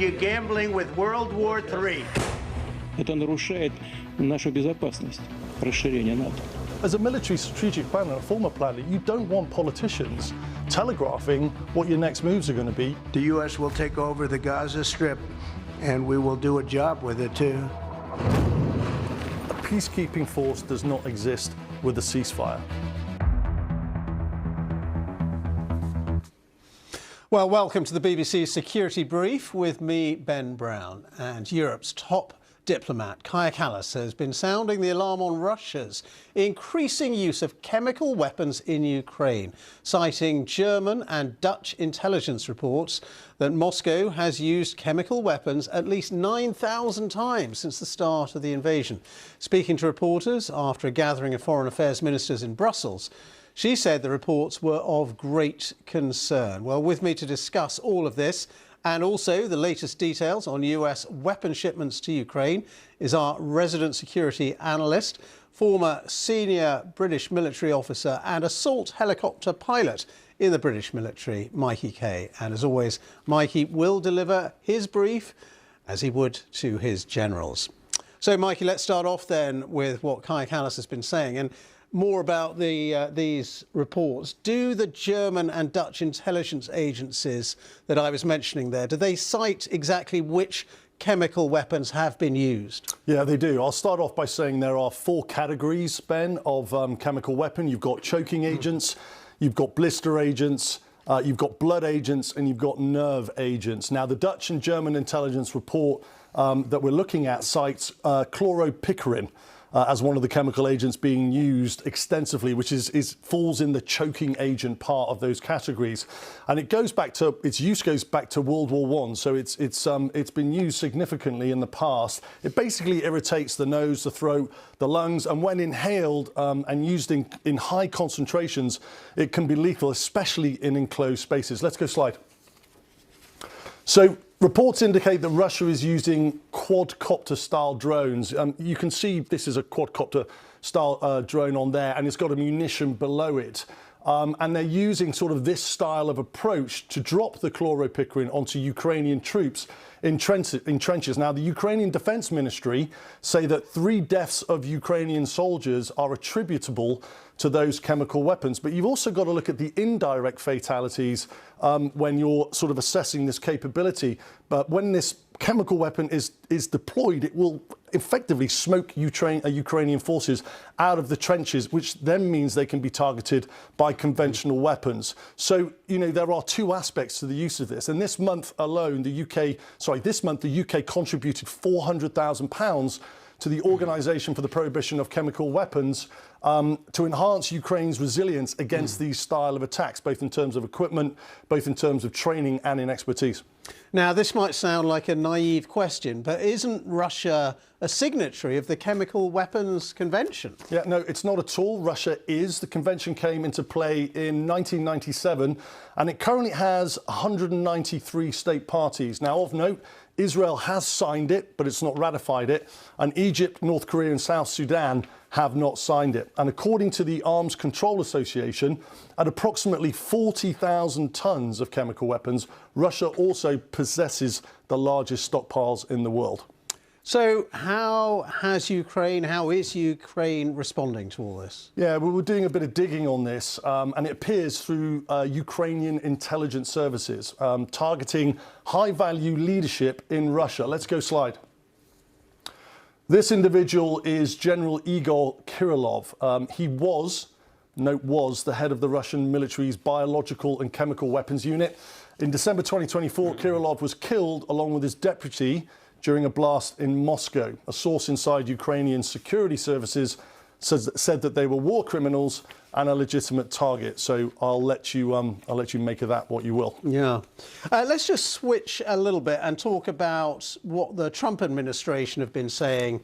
[SPEAKER 3] you're gambling with World War III.
[SPEAKER 8] Это нарушает нашу безопасность, расширение НАТО.
[SPEAKER 9] As a military strategic planner, a former planner, you don't want politicians telegraphing what your next moves are going to be.
[SPEAKER 3] The U.S. will take over the Gaza Strip, and we will do a job with it, too.
[SPEAKER 9] A peacekeeping force does not exist with a ceasefire.
[SPEAKER 16] Well, welcome to the BBC Security Brief with me, Ben Brown. And Europe's top diplomat, Kaja Kallas, has been sounding the alarm on Russia's increasing use of chemical weapons in Ukraine, citing German and Dutch intelligence reports that Moscow has used chemical weapons at least 9,000 times since the start of the invasion. Speaking to reporters after a gathering of foreign affairs ministers in Brussels, she said the reports were of great concern. Well, with me to discuss all of this and also the latest details on US weapon shipments to Ukraine is our resident security analyst, former senior British military officer and assault helicopter pilot in the British military, Mikey Kay. And as always, Mikey will deliver his brief as he would to his generals. So, Mikey, let's start off then with what Kaja Kallas has been saying. And more about these reports. Do the German and Dutch intelligence agencies that I was mentioning there, do they cite exactly which chemical weapons have been used?
[SPEAKER 9] Yeah, they do. I'll start off by saying there are 4 categories, Ben, of chemical weapon. You've got choking agents, you've got blister agents, you've got blood agents, and you've got nerve agents. Now, the Dutch and German intelligence report that we're looking at cites chloropicrin as one of the chemical agents being used extensively, which falls in the choking agent part of those categories, and its use goes back to World War I. So it's been used significantly in the past. It basically irritates the nose, the throat, the lungs, and when inhaled and used in high concentrations, it can be lethal, especially in enclosed spaces. Let's go slide. So reports indicate that Russia is using quadcopter-style drones. You can see this is a quadcopter-style drone on there, and it's got a munition below it. And they're using sort of this style of approach to drop the chloropicrin onto Ukrainian troops in trenches. Now, the Ukrainian Defense Ministry say that 3 deaths of Ukrainian soldiers are attributable to those chemical weapons. But you've also got to look at the indirect fatalities when you're sort of assessing this capability. But when this chemical weapon is deployed, it will effectively smoke Ukrainian forces out of the trenches, which then means they can be targeted by conventional weapons. So, there are 2 aspects to the use of this. And this month alone, the UK contributed £400,000 to the Organisation for the Prohibition of Chemical Weapons to enhance Ukraine's resilience against these style of attacks, both in terms of equipment, both in terms of training and in expertise.
[SPEAKER 16] Now, this might sound like a naive question, but isn't Russia a signatory of the Chemical Weapons Convention?
[SPEAKER 9] Yeah, no, it's not at all. Russia is. The convention came into play in 1997, and it currently has 193 state parties. Now, of note, Israel has signed it, but it's not ratified it, and Egypt, North Korea and South Sudan have not signed it. And according to the Arms Control Association, at approximately 40,000 tons of chemical weapons, Russia also possesses the largest stockpiles in the world.
[SPEAKER 16] So how is Ukraine responding to all this?
[SPEAKER 9] Yeah, well, we're doing a bit of digging on this, and it appears through Ukrainian intelligence services targeting high-value leadership in Russia. Let's go slide. This individual is General Igor Kirillov. He was the head of the Russian military's biological and chemical weapons unit. In December 2024, Kirillov was killed along with his deputy during a blast in Moscow. A source inside Ukrainian security services said that they were war criminals and a legitimate target. So I'll let you make of that what you will.
[SPEAKER 16] Yeah. Let's just switch a little bit and talk about what the Trump administration have been saying,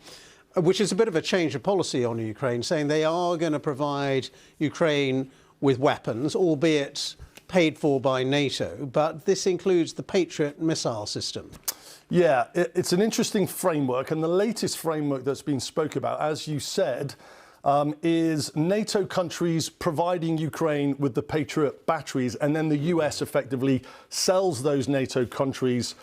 [SPEAKER 16] which is a bit of a change of policy on Ukraine, saying they are going to provide Ukraine with weapons, albeit paid for by NATO, but this includes the Patriot missile system.
[SPEAKER 9] Yeah, it's an interesting framework, and the latest framework that's been spoke about, as you said, is NATO countries providing Ukraine with the Patriot batteries, and then the US effectively sells those NATO countries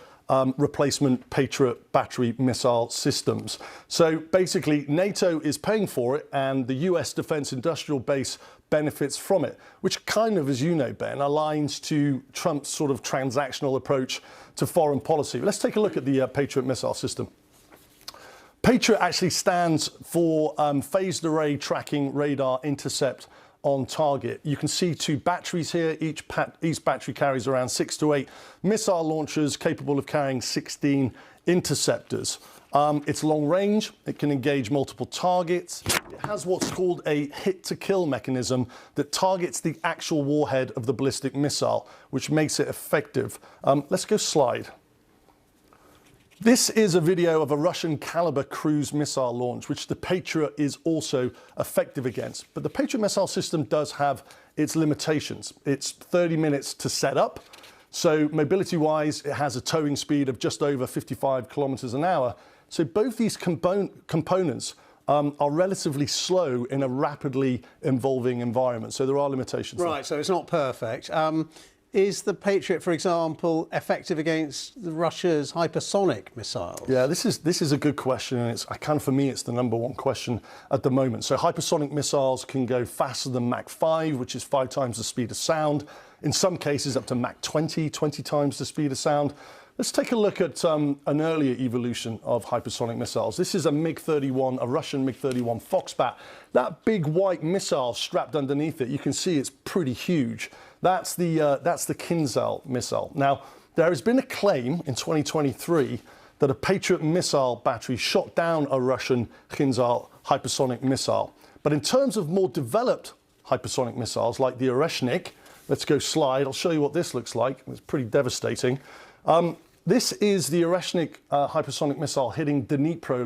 [SPEAKER 9] replacement Patriot battery missile systems. So basically, NATO is paying for it, and the US defense industrial base benefits from it, which kind of, as you know, Ben, aligns to Trump's sort of transactional approach to foreign policy. Let's take a look at the Patriot missile system. Patriot actually stands for Phased Array Tracking Radar Intercept on Target. You can see 2 batteries here. Each battery carries around 6 to 8 missile launchers capable of carrying 16 interceptors. It's long range. It can engage multiple targets. It has what's called a hit-to-kill mechanism that targets the actual warhead of the ballistic missile, which makes it effective. Let's go slide. This is a video of a Russian Caliber cruise missile launch, which the Patriot is also effective against. But the Patriot missile system does have its limitations. It's 30 minutes to set up. So mobility-wise, it has a towing speed of just over 55 kilometers an hour. So both these components are relatively slow in a rapidly evolving environment. So there are limitations.
[SPEAKER 16] Right, so it's not perfect. Is the Patriot, for example, effective against Russia's hypersonic missiles?
[SPEAKER 9] Yeah, this is a good question, and for me, it's the #1 question at the moment. So hypersonic missiles can go faster than Mach 5, which is 5 times the speed of sound. In some cases, up to Mach 20 times the speed of sound. Let's take a look at an earlier evolution of hypersonic missiles. This is a MiG-31, a Russian MiG-31 Foxbat. That big white missile strapped underneath it, you can see it's pretty huge. That's the Kinzhal missile. Now, there has been a claim in 2023 that a Patriot missile battery shot down a Russian Kinzhal hypersonic missile. But in terms of more developed hypersonic missiles like the Oreshnik, let's go slide, I'll show you what this looks like. It's pretty devastating. This is the Oreshnik hypersonic missile hitting Dnipro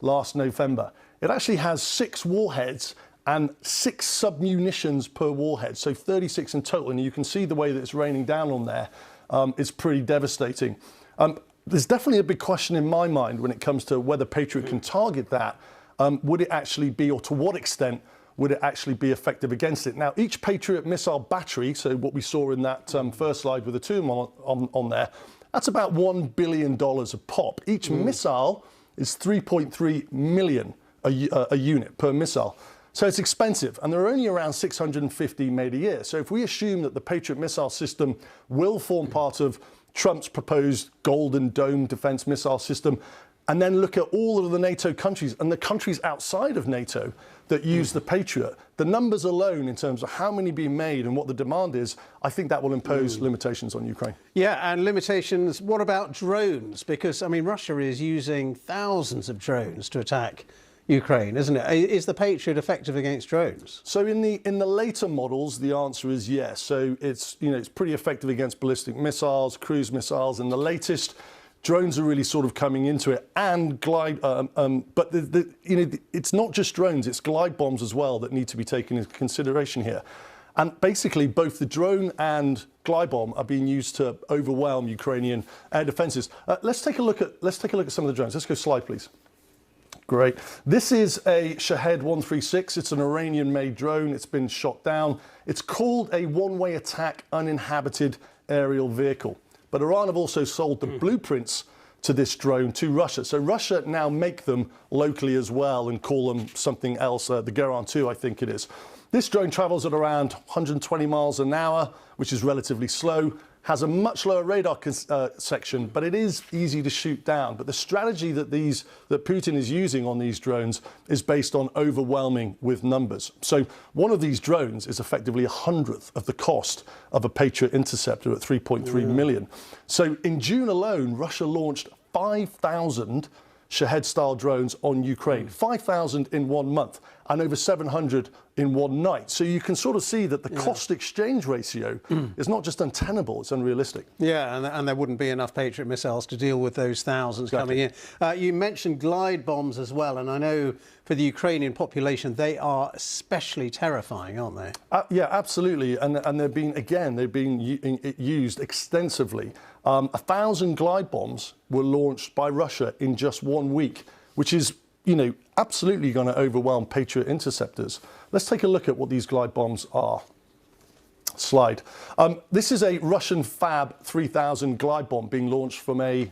[SPEAKER 9] last November. It actually has 6 warheads and 6 submunitions per warhead, so 36 in total. And you can see the way that it's raining down on there. It's pretty devastating. There's definitely a big question in my mind when it comes to whether Patriot can target that. Would it actually be, or to what extent would it actually be effective against it? Now, each Patriot missile battery, so what we saw in that first slide with the 2 on there, that's about $1 billion a pop. Each missile is 3.3 million a unit per missile. So it's expensive, and there are only around 650 made a year. So if we assume that the Patriot missile system will form part of Trump's proposed Golden Dome defense missile system, and then look at all of the NATO countries and the countries outside of NATO that use the Patriot, the numbers alone in terms of how many being made and what the demand is, I think that will impose limitations on Ukraine.
[SPEAKER 16] Yeah, and limitations, what about drones? Because, I mean, Russia is using thousands of drones to attack Ukraine, isn't it? Is the Patriot effective against drones?
[SPEAKER 9] So in the later models, the answer is yes. So it's pretty effective against ballistic missiles, cruise missiles. In the latest, drones are really sort of coming into it, and glide. But it's not just drones; it's glide bombs as well that need to be taken into consideration here. And basically, both the drone and glide bomb are being used to overwhelm Ukrainian air defenses. Let's take a look at some of the drones. Let's go slide, please. Great. This is a Shahed 136. It's an Iranian-made drone. It's been shot down. It's called a one-way attack uninhabited aerial vehicle. But Iran have also sold the blueprints to this drone to Russia. So Russia now make them locally as well and call them something else, the Geran 2, I think it is. This drone travels at around 120 miles an hour, which is relatively slow, has a much lower radar section, but it is easy to shoot down. But the strategy that Putin is using on these drones is based on overwhelming with numbers. So one of these drones is effectively 1/100th of the cost of a Patriot interceptor at 3.3 million. So in June alone, Russia launched 5,000 Shahed-style drones on Ukraine, 5,000 in 1 month, and over 700 in 1 night. So you can sort of see that the cost-exchange ratio is not just untenable, it's unrealistic.
[SPEAKER 16] Yeah, and there wouldn't be enough Patriot missiles to deal with those thousands coming in. You mentioned glide bombs as well, and I know for the Ukrainian population, they are especially terrifying, aren't they?
[SPEAKER 9] Yeah, absolutely. And they've been used extensively. 1,000 glide bombs were launched by Russia in just 1 week, which is, absolutely going to overwhelm Patriot interceptors. Let's take a look at what these glide bombs are. slide. This is a Russian Fab 3000 glide bomb being launched from a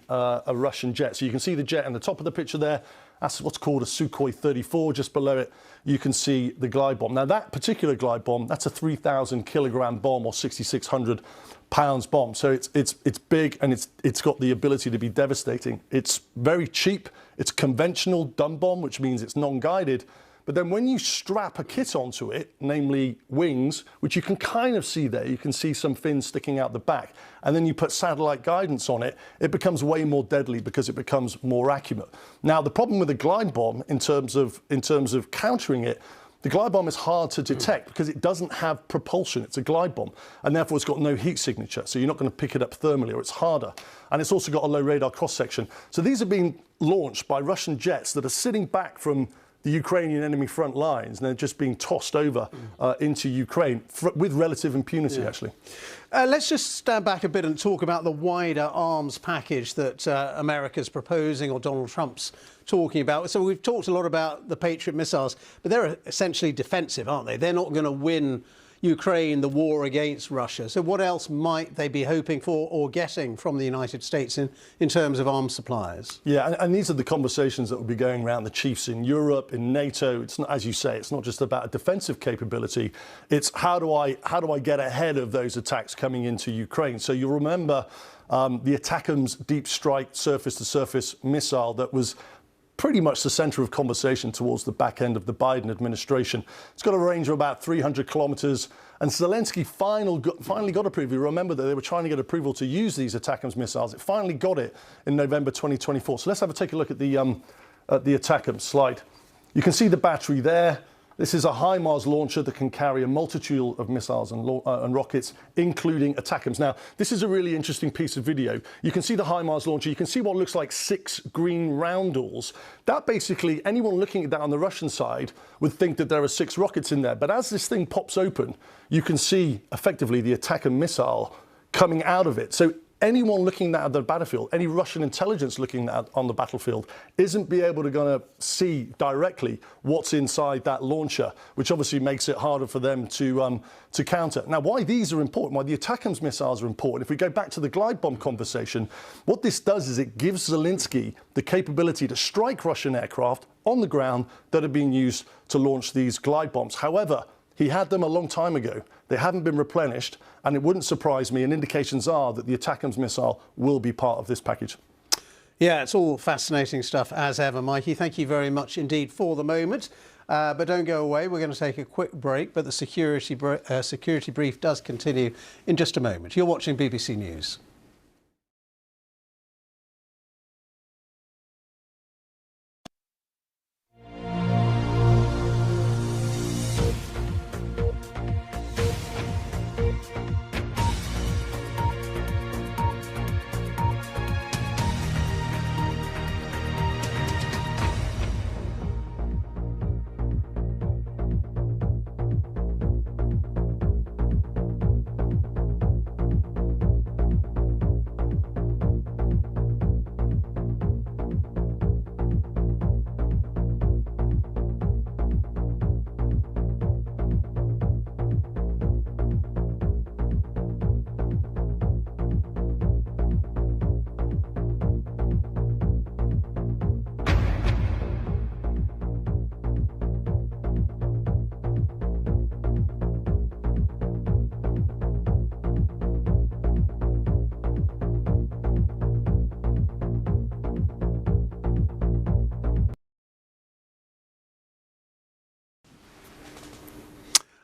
[SPEAKER 9] Russian jet. So you can see the jet on the top of the picture there. That's what's called a Sukhoi 34. Just below it, you can see the glide bomb. Now, that particular glide bomb, that's a 3,000 kilogram bomb or 6,600 pounds bomb. So it's big, and it's got the ability to be devastating. It's very cheap. It's conventional dumb bomb, which means it's non-guided. But then when you strap a kit onto it, namely wings, which you can kind of see there, you can see some fins sticking out the back, and then you put satellite guidance on it, it becomes way more deadly because it becomes more accurate. Now, the problem with the glide bomb in terms of countering it, the glide bomb is hard to detect because it doesn't have propulsion. It's a glide bomb, and therefore it's got no heat signature. So you're not going to pick it up thermally, or it's harder. And it's also got a low radar cross section. So these are being launched by Russian jets that are sitting back from the Ukrainian enemy front lines, and they're just being tossed over into Ukraine with relative impunity, actually.
[SPEAKER 16] Let's just stand back a bit and talk about the wider arms package that America's proposing, or Donald Trump's talking about. So we've talked a lot about the Patriot missiles, but they're essentially defensive, aren't they? They're not going to win Ukraine the war against Russia. So what else might they be hoping for or getting from the United States in terms of arms supplies?
[SPEAKER 9] Yeah, and these are the conversations that will be going around the chiefs in Europe, in NATO. It's not, as you say, it's not just about a defensive capability. It's how do I get ahead of those attacks coming into Ukraine? So you'll remember the ATACMS deep strike surface-to-surface missile that was pretty much the center of conversation towards the back end of the Biden administration. It's got a range of about 300 kilometers, and Zelensky finally got approval. You remember that they were trying to get approval to use these ATACMS missiles. It finally got it in November 2024. So let's take a look at the ATACMS slide. You can see the battery there. This is a HIMARS launcher that can carry a multitude of missiles and rockets, including ATACMS. Now, this is a really interesting piece of video. You can see the HIMARS launcher. You can see what looks like 6 green roundels. That basically, anyone looking at that on the Russian side would think that there are 6 rockets in there. But as this thing pops open, you can see effectively the ATACMS missile coming out of it. So anyone looking at the battlefield, any Russian intelligence looking at on the battlefield, isn't be able to see directly what's inside that launcher, which obviously makes it harder for them to counter. Now, why these are important, why the ATACMS missiles are important, if we go back to the glide bomb conversation, what this does is it gives Zelensky the capability to strike Russian aircraft on the ground that are being used to launch these glide bombs. However, he had them a long time ago. They haven't been replenished, and it wouldn't surprise me, and indications are that the ATACMS missile will be part of this package.
[SPEAKER 16] Yeah, it's all fascinating stuff as ever, Mikey. Thank you very much indeed for the moment. But don't go away. We're going to take a quick break, but the security brief does continue in just a moment. You're watching BBC News.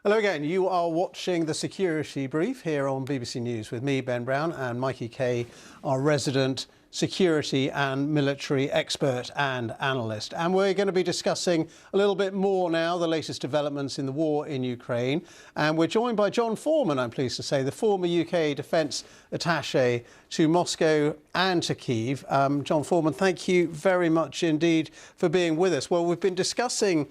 [SPEAKER 16] Hello again. You are watching the Security Brief here on BBC News with me, Ben Brown, and Mikey Kay, our resident security and military expert and analyst. And we're going to be discussing a little bit more now the latest developments in the war in Ukraine. And we're joined by John Foreman, I'm pleased to say, the former UK Defence Attaché to Moscow and to Kyiv. John Foreman, thank you very much indeed for being with us. Well, we've been discussing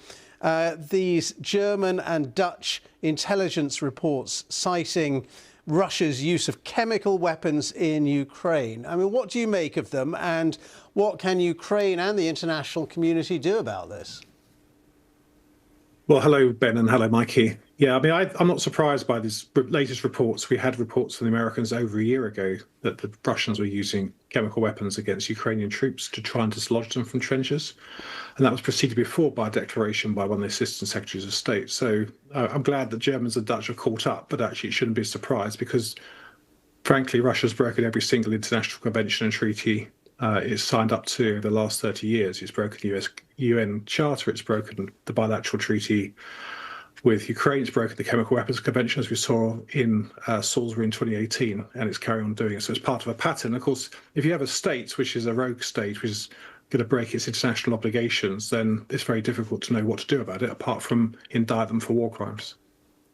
[SPEAKER 16] these German and Dutch intelligence reports citing Russia's use of chemical weapons in Ukraine. I mean, what do you make of them, and what can Ukraine and the international community do about this?
[SPEAKER 10] Well, hello, Ben, and hello, Mikey. Yeah, I mean, I'm not surprised by these latest reports. We had reports from the Americans over a year ago that the Russians were using chemical weapons against Ukrainian troops to try and dislodge them from trenches. And that was preceded before by a declaration by one of the assistant secretaries of state. So I'm glad that Germans and Dutch have caught up, but actually it shouldn't be a surprise because, frankly, Russia's broken every single international convention and treaty it's signed up to the last 30 years. It's broken the UN Charter, it's broken the bilateral treaty with Ukraine, it's broken the Chemical Weapons Convention, as we saw in Salisbury in 2018, and it's carrying on doing it. So it's part of a pattern. Of course, if you have a state which is a rogue state, which is going to break its international obligations, then it's very difficult to know what to do about it, apart from indict them for war crimes.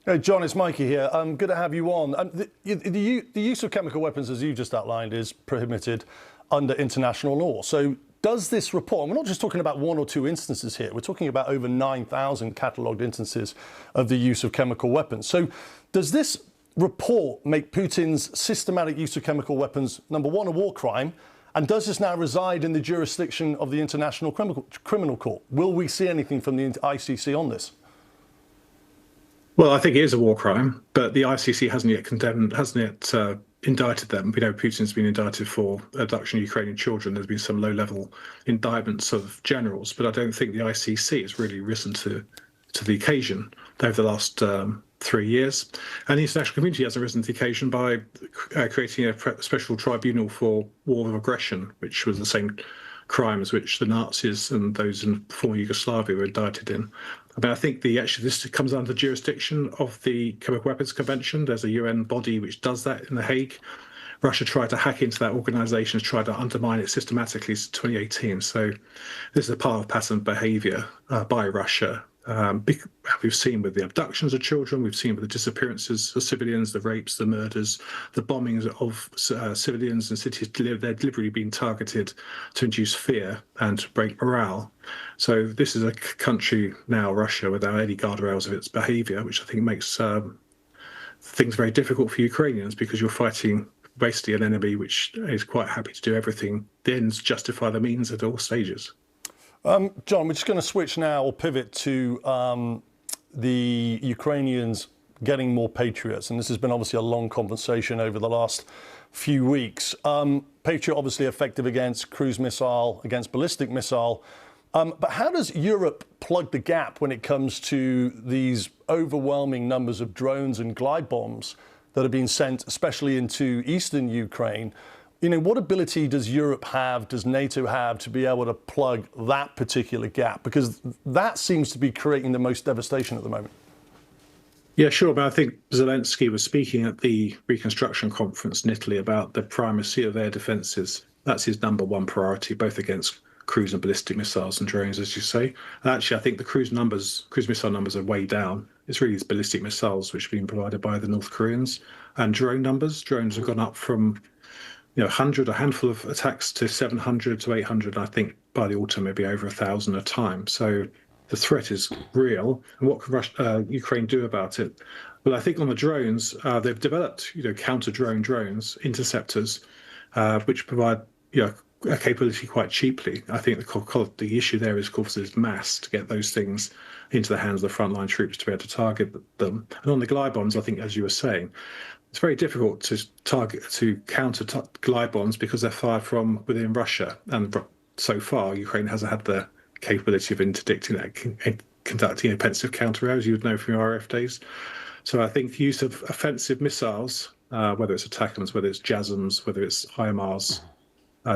[SPEAKER 9] Hey, John, it's Mikey here. Good to have you on. The use of chemical weapons, as you just outlined, is prohibited under international law. So does this report, and we're not just talking about one or two instances here, we're talking about over 9,000 catalogued instances of the use of chemical weapons. So does this report make Putin's systematic use of chemical weapons, number one, a war crime? And does this now reside in the jurisdiction of the International Criminal Court? Will we see anything from the ICC on this?
[SPEAKER 10] Well, I think it is a war crime, but the ICC hasn't yet indicted them. We know Putin's been indicted for abduction of Ukrainian children. There's been some low-level indictments of generals, but I don't think the ICC has really risen to the occasion over the last 3 years. And the international community hasn't risen to the occasion by creating a special tribunal for war of aggression, which was the same crimes which the Nazis and those in former Yugoslavia were indicted in. I mean, I think this comes under the jurisdiction of the Chemical Weapons Convention. There's a UN body which does that in The Hague. Russia tried to hack into that organisation, has tried to undermine it systematically since 2018. So this is a part of pattern behaviour by Russia. We've seen with the abductions of children, we've seen with the disappearances of civilians, the rapes, the murders, the bombings of civilians in cities. They're deliberately being targeted to induce fear and to break morale. So this is a country now, Russia, without any guardrails of its behaviour, which I think makes things very difficult for Ukrainians because you're fighting basically an enemy which is quite happy to do everything. The ends justify the means at all stages.
[SPEAKER 9] John, we're just going to switch now or pivot to the Ukrainians getting more Patriots. And this has been obviously a long conversation over the last few weeks. Patriot obviously effective against cruise missile, against ballistic missile. But how does Europe plug the gap when it comes to these overwhelming numbers of drones and glide bombs that are being sent, especially into eastern Ukraine? You know, what ability does Europe have, does NATO have to be able to plug that particular gap? Because that seems to be creating the most devastation at the moment.
[SPEAKER 10] Yeah, sure. But I think Zelensky was speaking at the reconstruction conference in Italy about the primacy of air defences. That's his number one priority, both against cruise and ballistic missiles and drones, as you say. And actually, I think the cruise missile numbers are way down. It's really these ballistic missiles which are being provided by the North Koreans. And drone numbers, drones have gone up from 100, a handful of attacks to 700 to 800. I think by the autumn, maybe over 1,000 a time. So the threat is real. And what can Ukraine do about it? Well, I think on the drones, they've developed, counter-drone drones, interceptors, which provide, a capability quite cheaply. I think the issue there is, of course, is mass to get those things into the hands of the frontline troops to be able to target them. And on the glide bombs, I think, as you were saying, it's very difficult to counter glide bombs because they're fired from within Russia. And so far, Ukraine hasn't had the capability of interdicting that, conducting offensive counter as you would know from your RF days. So I think the use of offensive missiles, whether it's ATACMS, whether it's JASSMs, whether it's HIMARS,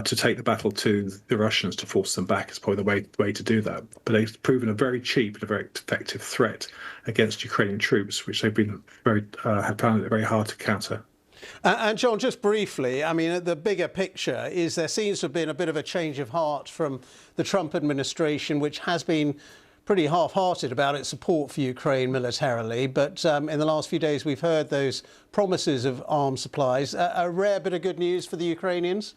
[SPEAKER 10] to take the battle to the Russians to force them back is probably the way to do that. But they've proven a very cheap and a very effective threat against Ukrainian troops, which they've been have found it very hard to counter.
[SPEAKER 16] And John, just briefly, I mean, the bigger picture is there seems to have been a bit of a change of heart from the Trump administration, which has been pretty half-hearted about its support for Ukraine militarily. But in the last few days, we've heard those promises of arms supplies. A rare bit of good news for the Ukrainians?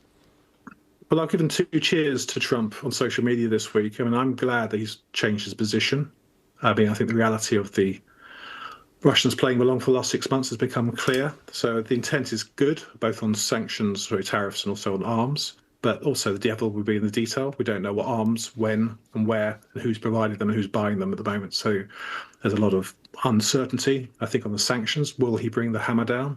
[SPEAKER 10] Well, I've given 2 cheers to Trump on social media this week. I mean, I'm glad that he's changed his position. I mean, I think the reality of the Russians playing along for the last 6 months has become clear. So the intent is good, both on sanctions, tariffs, and also on arms. but also the devil will be in the detail. We don't know what arms, when and where, and who's provided them and who's buying them at the moment. So there's a lot of uncertainty, I think, on the sanctions. Will he bring the hammer down?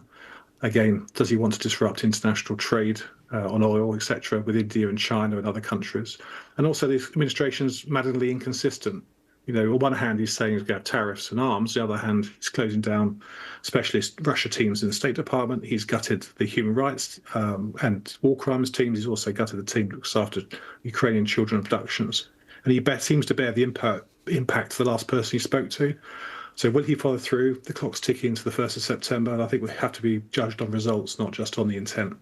[SPEAKER 10] Again, does he want to disrupt international trade on oil, etc., with India and China and other countries? And also, the administration's maddeningly inconsistent. You know, on one hand, he's saying he's going to have tariffs and arms. On the other hand, he's closing down specialist Russia teams in the State Department. He's gutted the human rights and war crimes teams. He's also gutted the team that looks after Ukrainian children abductions. And he seems to bear the impact of the last person he spoke to. So will he follow through? The clock's ticking to the 1st of September, and I think we have to be judged on results, not just on the intent.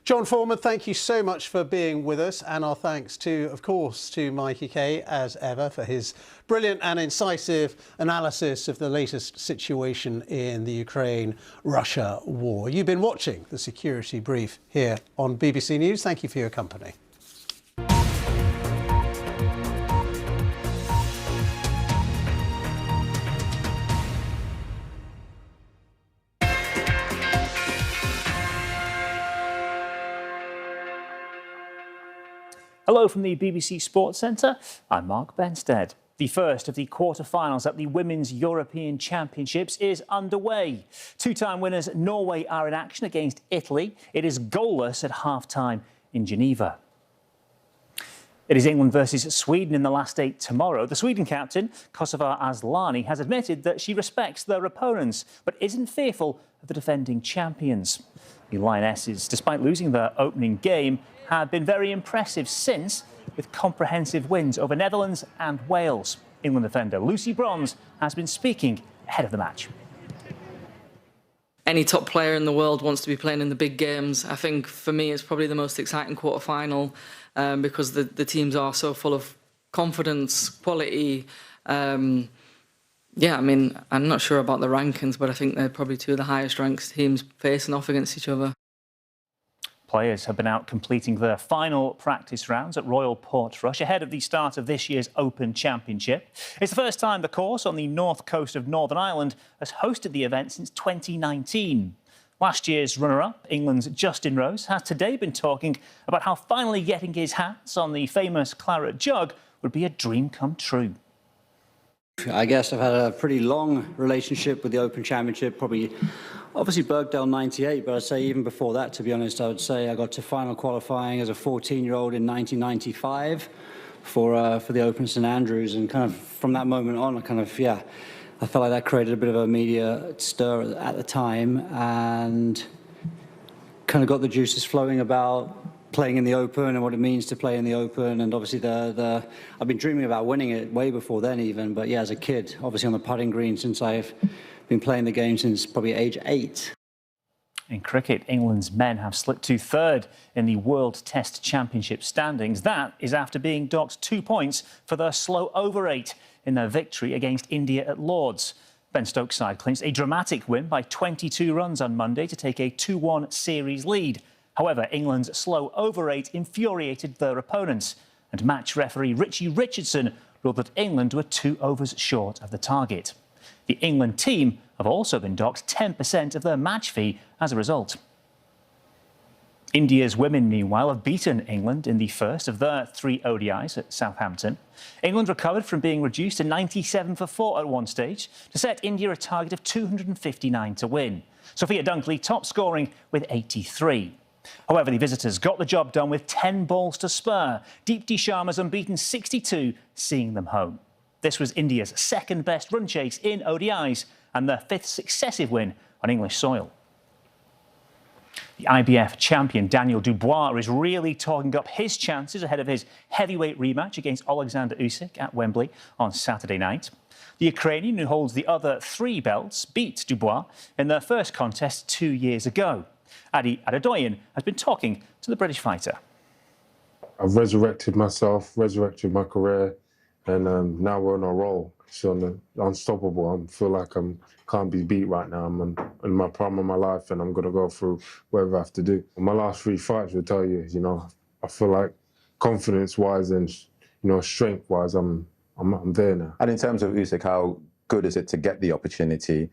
[SPEAKER 16] John Foreman, thank you so much for being with us, and our thanks to, of course, to Mikey Kay, as ever, for his brilliant and incisive analysis of the latest situation in the Ukraine-Russia war. You've been watching the Security Brief here on BBC News. Thank you for your company.
[SPEAKER 7] Hello from the BBC Sports Centre. I'm Mark Benstead. The first of the quarter-finals at the Women's European Championships is underway. Two-time winners Norway are in action against Italy. It is goalless at half-time in Geneva. It is England versus Sweden in the last 8 tomorrow. The Sweden captain, Kosovar Asllani, has admitted that she respects their opponents, but isn't fearful of the defending champions. The Lionesses, despite losing their opening game, have been very impressive since, with comprehensive wins over Netherlands and Wales. England defender Lucy Bronze has been speaking ahead of the match.
[SPEAKER 11] Any top player in the world wants to be playing in the big games. I think for me it's probably the most exciting quarter-final because the teams are so full of confidence, quality. Yeah, I mean, I'm not sure about the rankings, but I think they're probably two of the highest ranked teams facing off against each other.
[SPEAKER 7] Players have been out completing their final practice rounds at Royal Portrush ahead of the start of this year's Open Championship. It's the first time the course on the north coast of Northern Ireland has hosted the event since 2019. Last year's runner-up, England's Justin Rose, has today been talking about how finally getting his hands on the famous claret jug would be a dream come true.
[SPEAKER 23] I guess I've had a pretty long relationship with the Open Championship, obviously Birkdale 98, but I'd say even before that, to be honest, I would say I got to final qualifying as a 14-year-old in 1995 for the Open St Andrews, and kind of from that moment on, I felt like that created a bit of a media stir at the time, and kind of got the juices flowing about playing in the Open and what it means to play in the Open. And obviously I've been dreaming about winning it way before then even, but yeah, as a kid, obviously on the putting green since I've been playing the game since probably age 8.
[SPEAKER 7] In cricket, England's men have slipped to third in the World Test Championship standings. That is after being docked 2 points for their slow over 8 in their victory against India at Lord's. Ben Stokes' side clinched a dramatic win by 22 runs on Monday to take a 2-1 series lead. However, England's slow over 8 infuriated their opponents, and match referee Richie Richardson ruled that England were 2 overs short of the target. The England team have also been docked 10% of their match fee as a result. India's women, meanwhile, have beaten England in the first of their 3 ODIs at Southampton. England recovered from being reduced to 97 for 4 at one stage to set India a target of 259 to win. Sophia Dunkley top scoring with 83. However, the visitors got the job done with 10 balls to spare. Deepti Sharma's unbeaten 62 seeing them home. This was India's second best run chase in ODIs and their 5th successive win on English soil. The IBF champion Daniel Dubois is really talking up his chances ahead of his heavyweight rematch against Alexander Usyk at Wembley on Saturday night. The Ukrainian, who holds the other 3 belts, beat Dubois in their first contest 2 years ago. Adi Adedoyan has been talking to the British fighter.
[SPEAKER 24] I've resurrected myself, resurrected my career, and now we're on a roll. It's unstoppable. I feel like I can't be beat right now. I'm in my prime of my life, and I'm going to go through whatever I have to do. My last 3 fights will tell you, I feel like confidence-wise and, strength-wise, I'm there now.
[SPEAKER 25] And in terms of Usyk, how good is it to get the opportunity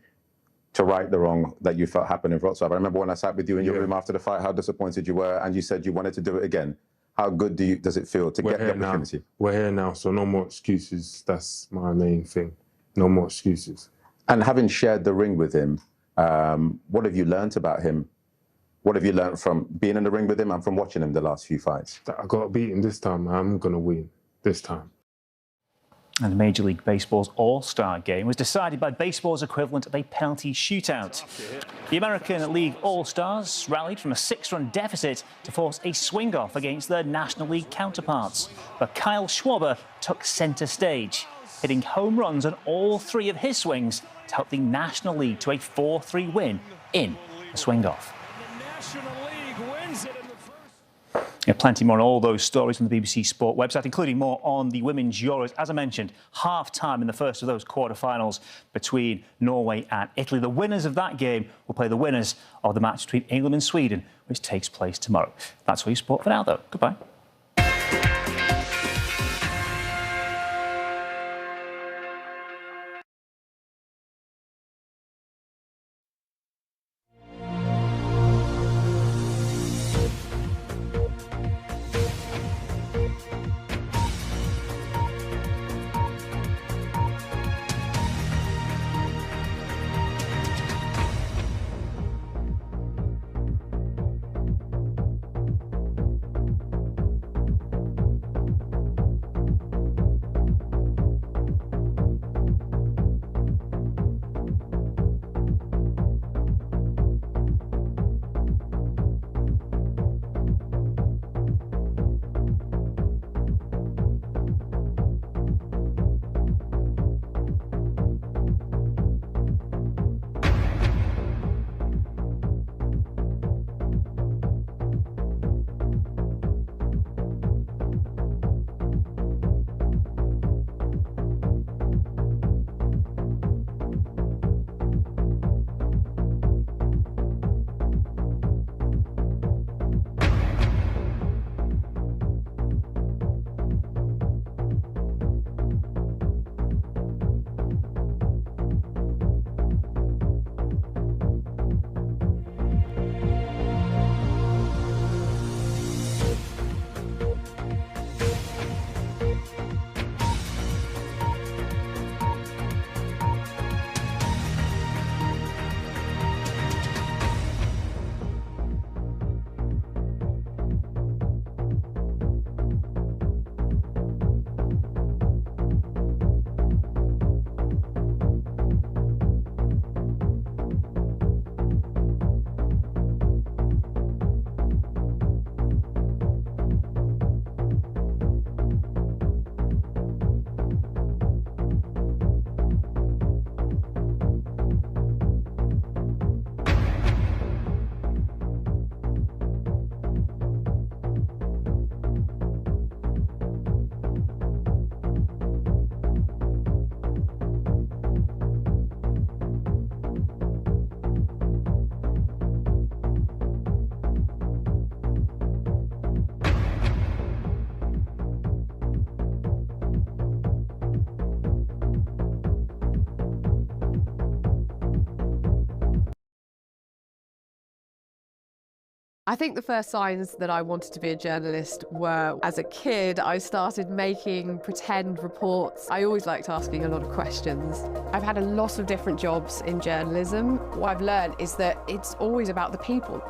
[SPEAKER 2] to right the wrong that you felt happened in Wrocław. I remember when I sat with you in your room after the fight, how disappointed you were, and you said you wanted to do it again. How good does it feel to get the opportunity?
[SPEAKER 24] We're here now, so no more excuses. That's my main thing. No more excuses.
[SPEAKER 2] And having shared the ring with him, what have you learned about him? What have you learned from being in the ring with him and from watching him the last few fights?
[SPEAKER 24] That I got beaten this time. I'm going to win this time.
[SPEAKER 7] And Major League Baseball's All-Star game was decided by baseball's equivalent of a penalty shootout. The American League All-Stars rallied from a 6-run deficit to force a swing-off against their National League counterparts. But Kyle Schwarber took centre stage, hitting home runs on all 3 of his swings to help the National League to a 4-3 win in the swing-off. Yeah, plenty more on all those stories on the BBC Sport website, including more on the Women's Euros. As I mentioned, half-time in the first of those quarter-finals between Norway and Italy. The winners of that game will play the winners of the match between England and Sweden, which takes place tomorrow. That's all your sport for now, though. Goodbye.
[SPEAKER 12] I think the first signs that I wanted to be a journalist were, as a kid, I started making pretend reports. I always liked asking a lot of questions. I've had a lot of different jobs in journalism. What I've learned is that it's always about the people.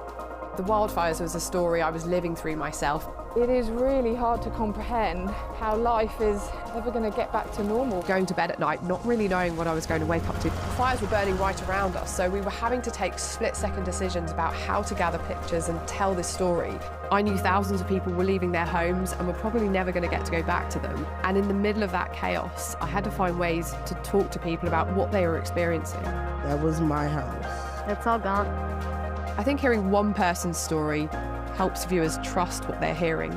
[SPEAKER 12] The wildfires was a story I was living through myself.
[SPEAKER 14] It is really hard to comprehend how life is ever going to get back to normal.
[SPEAKER 12] Going to bed at night, not really knowing what I was going to wake up to.
[SPEAKER 14] Fires were burning right around us, so we were having to take split-second decisions about how to gather pictures and tell this story.
[SPEAKER 12] I knew thousands of people were leaving their homes and were probably never going to get to go back to them. And in the middle of that chaos, I had to find ways to talk to people about what they were experiencing.
[SPEAKER 15] That was my house.
[SPEAKER 14] It's all gone.
[SPEAKER 12] I think hearing one person's story helps viewers trust what they're hearing.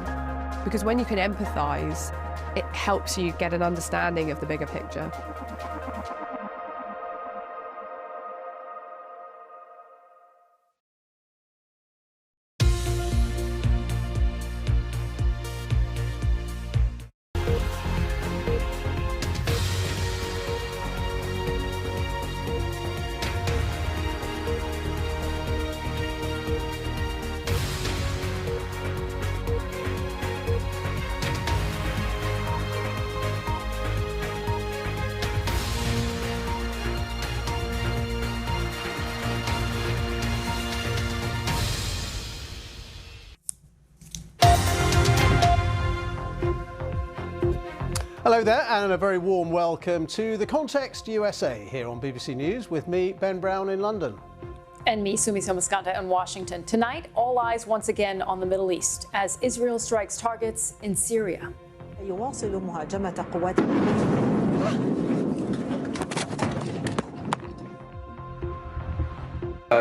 [SPEAKER 12] Because when you can empathise, it helps you get an understanding of the bigger picture.
[SPEAKER 16] Hello there, and a very warm welcome to The Context USA here on BBC News with me, Ben Brown, in London.
[SPEAKER 6] And me, Sumi Somaskanta, in Washington. Tonight, all eyes once again on the Middle East as Israel strikes targets in Syria.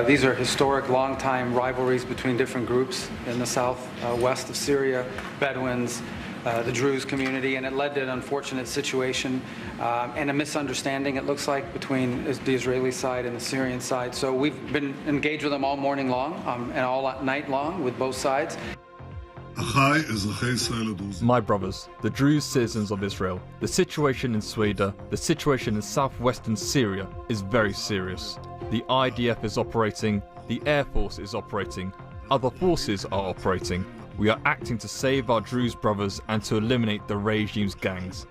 [SPEAKER 13] These are historic, long-time rivalries between different groups in the south-west of Syria, Bedouins, the Druze community, and it led to an unfortunate situation and a misunderstanding, it looks like, between the Israeli side and the Syrian side. So we've been engaged with them all morning long and all night long with both sides.
[SPEAKER 17] My brothers, the Druze citizens of Israel, the situation in Sweden, the situation in southwestern Syria is very serious. The IDF is operating, the Air Force is operating, other forces are operating. We are acting to save our Druze brothers and to eliminate the regime's gangs.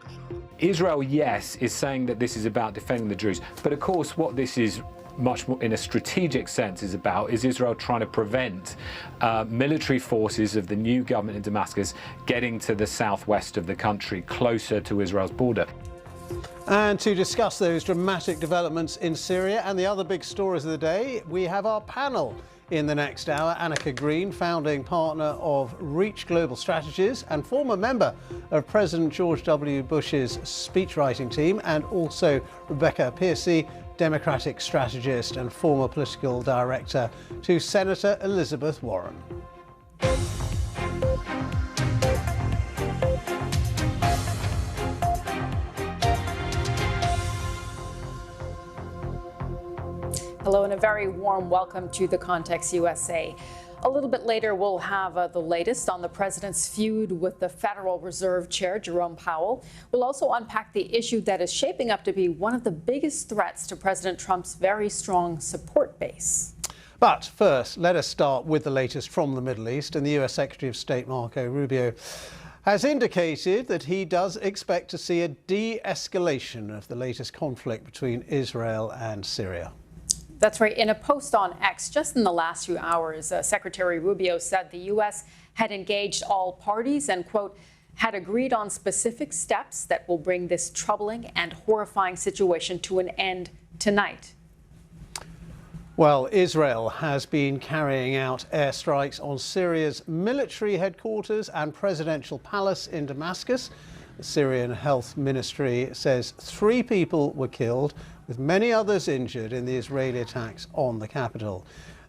[SPEAKER 18] Israel, yes, is saying that this is about defending the Druze, but of course what this is much more in a strategic sense is about is Israel trying to prevent military forces of the new government in Damascus getting to the southwest of the country, closer to Israel's border.
[SPEAKER 16] And to discuss those dramatic developments in Syria and the other big stories of the day, we have our panel in the next hour. Annika Green, founding partner of Reach Global Strategies and former member of President George W. Bush's speechwriting team, and also Rebecca Piercy, Democratic strategist and former political director to Senator Elizabeth Warren.
[SPEAKER 6] Hello and a very warm welcome to The Context USA. A little bit later, we'll have the latest on the president's feud with the Federal Reserve Chair, Jerome Powell. We'll also unpack the issue that is shaping up to be one of the biggest threats to President Trump's very strong support base.
[SPEAKER 16] But first, let us start with the latest from the Middle East. And the US Secretary of State Marco Rubio has indicated that he does expect to see a de-escalation of the latest conflict between Israel and Syria.
[SPEAKER 6] That's right. In a post on X just in the last few hours, Secretary Rubio said the U.S. had engaged all parties and, quote, had agreed on specific steps that will bring this troubling and horrifying situation to an end tonight.
[SPEAKER 16] Well, Israel has been carrying out airstrikes on Syria's military headquarters and presidential palace in Damascus. The Syrian Health Ministry says 3 people were killed, with many others injured in the Israeli attacks on the capital.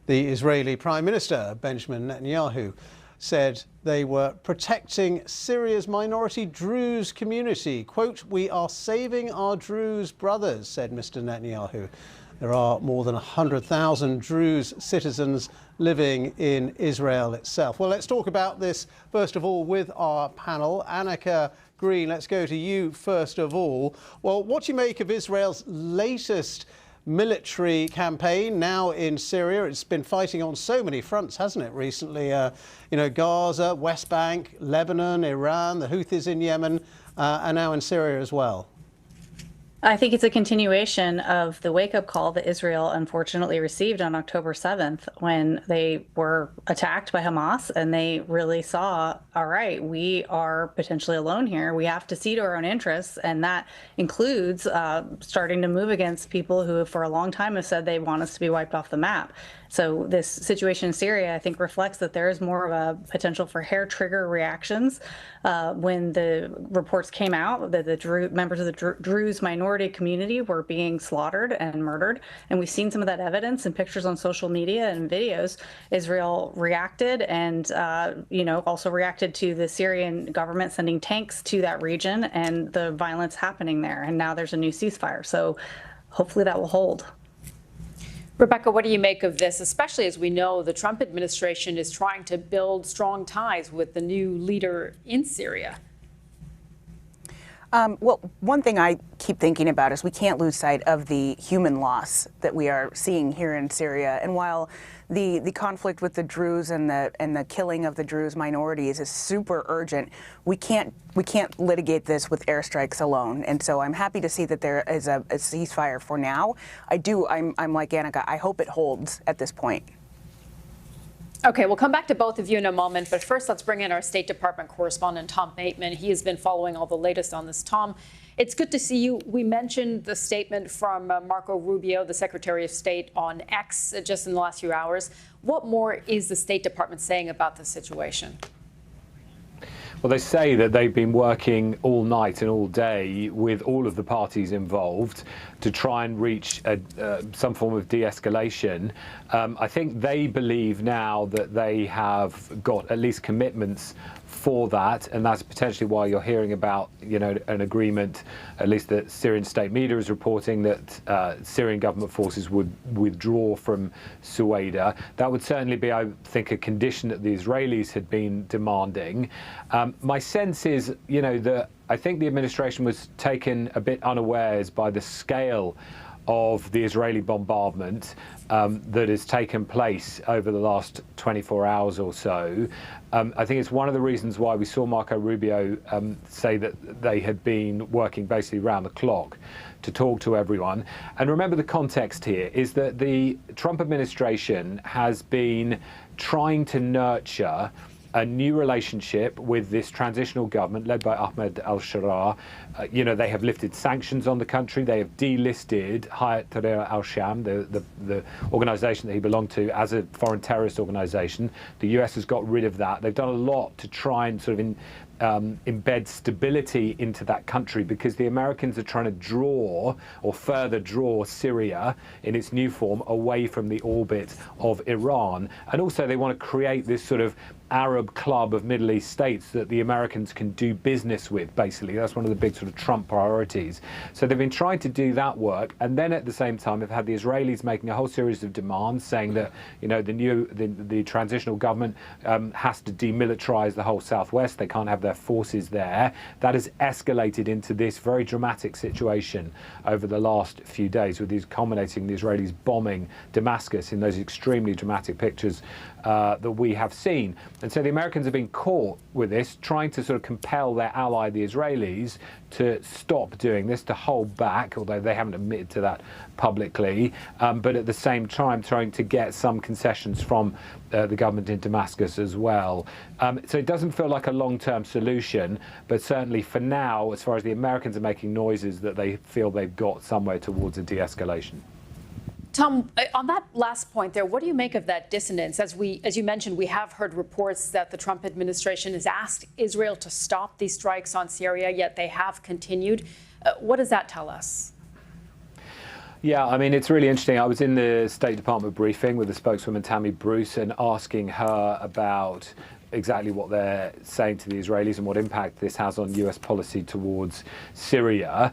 [SPEAKER 16] The Israeli Prime Minister, Benjamin Netanyahu, said they were protecting Syria's minority Druze community. Quote, "We are saving our Druze brothers," said Mr. Netanyahu. There are more than 100,000 Druze citizens living in Israel itself. Well, let's talk about this, first of all, with our panel. Annika Green, let's go to you first of all. Well, what do you make of Israel's latest military campaign now in Syria? It's been fighting on so many fronts, hasn't it, recently? Gaza, West Bank, Lebanon, Iran, the Houthis in Yemen, and now in Syria as well.
[SPEAKER 20] I think it's a continuation of the wake-up call that Israel unfortunately received on October 7th when they were attacked by Hamas, and they really saw, all right, we are potentially alone here. We have to see to our own interests, and that includes starting to move against people who for a long time have said they want us to be wiped off the map. So this situation in Syria, I think, reflects that there is more of a potential for hair trigger reactions. When the reports came out that the members of the Druze minority community were being slaughtered and murdered, and we've seen some of that evidence in pictures on social media and videos, Israel reacted and, also reacted to the Syrian government sending tanks to that region and the violence happening there. And now there's a new ceasefire. So hopefully that will hold.
[SPEAKER 6] Rebecca, what do you make of this, especially as we know the Trump administration is trying to build strong ties with the new leader in Syria?
[SPEAKER 25] Well, one thing I keep thinking about is we can't lose sight of the human loss that we are seeing here in Syria. And while the conflict with the Druze and the killing of the Druze minorities is super urgent, we can't litigate this with airstrikes alone. And so I'm happy to see that there is a ceasefire for now. I'm like Annika, I hope it holds at this point.
[SPEAKER 6] Okay, we'll come back to both of you in a moment, but first let's bring in our State Department correspondent, Tom Bateman. He has been following all the latest on this. Tom, it's good to see you. We mentioned the statement from Marco Rubio, the Secretary of State, on X just in the last few hours. What more is the State Department saying about the situation?
[SPEAKER 18] Well, they say that they've been working all night and all day with all of the parties involved to try and reach some form of de-escalation. I think they believe now that they have got at least commitments for that, and that's potentially why you're hearing about, an agreement. At least the Syrian state media is reporting that Syrian government forces would withdraw from Sueda. That would certainly be, I think, a condition that the Israelis had been demanding. My sense is, that I think the administration was taken a bit unawares by the scale of the Israeli bombardment that has taken place over the last 24 hours or so. I think it's one of the reasons why we saw Marco Rubio say that they had been working basically round the clock to talk to everyone. And remember, the context here is that the Trump administration has been trying to nurture a new relationship with this transitional government led by Ahmed al-Sharaa. They have lifted sanctions on the country. They have delisted Hayat Tahrir al-Sham, the organization that he belonged to, as a foreign terrorist organization. The US has got rid of that. They've done a lot to try and sort of embed stability into that country, because the Americans are trying to draw or further draw Syria in its new form away from the orbit of Iran. And also they want to create this sort of Arab club of Middle East states that the Americans can do business with, basically. That's one of the big sort of Trump priorities. So they've been trying to do that work, and then at the same time they've had the Israelis making a whole series of demands, saying that the transitional government has to demilitarize the whole southwest. They can't have their forces there. That has escalated into this very dramatic situation over the last few days, with these culminating the Israelis bombing Damascus in those extremely dramatic pictures that we have seen. And so the Americans have been caught with this, trying to sort of compel their ally, the Israelis, to stop doing this, to hold back, although they haven't admitted to that publicly, but at the same time trying to get some concessions from the government in Damascus as well. So it doesn't feel like a long-term solution, but certainly for now, as far as the Americans are making noises, that they feel they've got somewhere towards a de-escalation.
[SPEAKER 6] Tom, on that last point there, what do you make of that dissonance? As you mentioned, we have heard reports that the Trump administration has asked Israel to stop these strikes on Syria, yet they have continued. What does that tell us?
[SPEAKER 18] Yeah, I mean, it's really interesting. I was in the State Department briefing with the spokeswoman Tammy Bruce and asking her about exactly what they're saying to the Israelis and what impact this has on US policy towards Syria.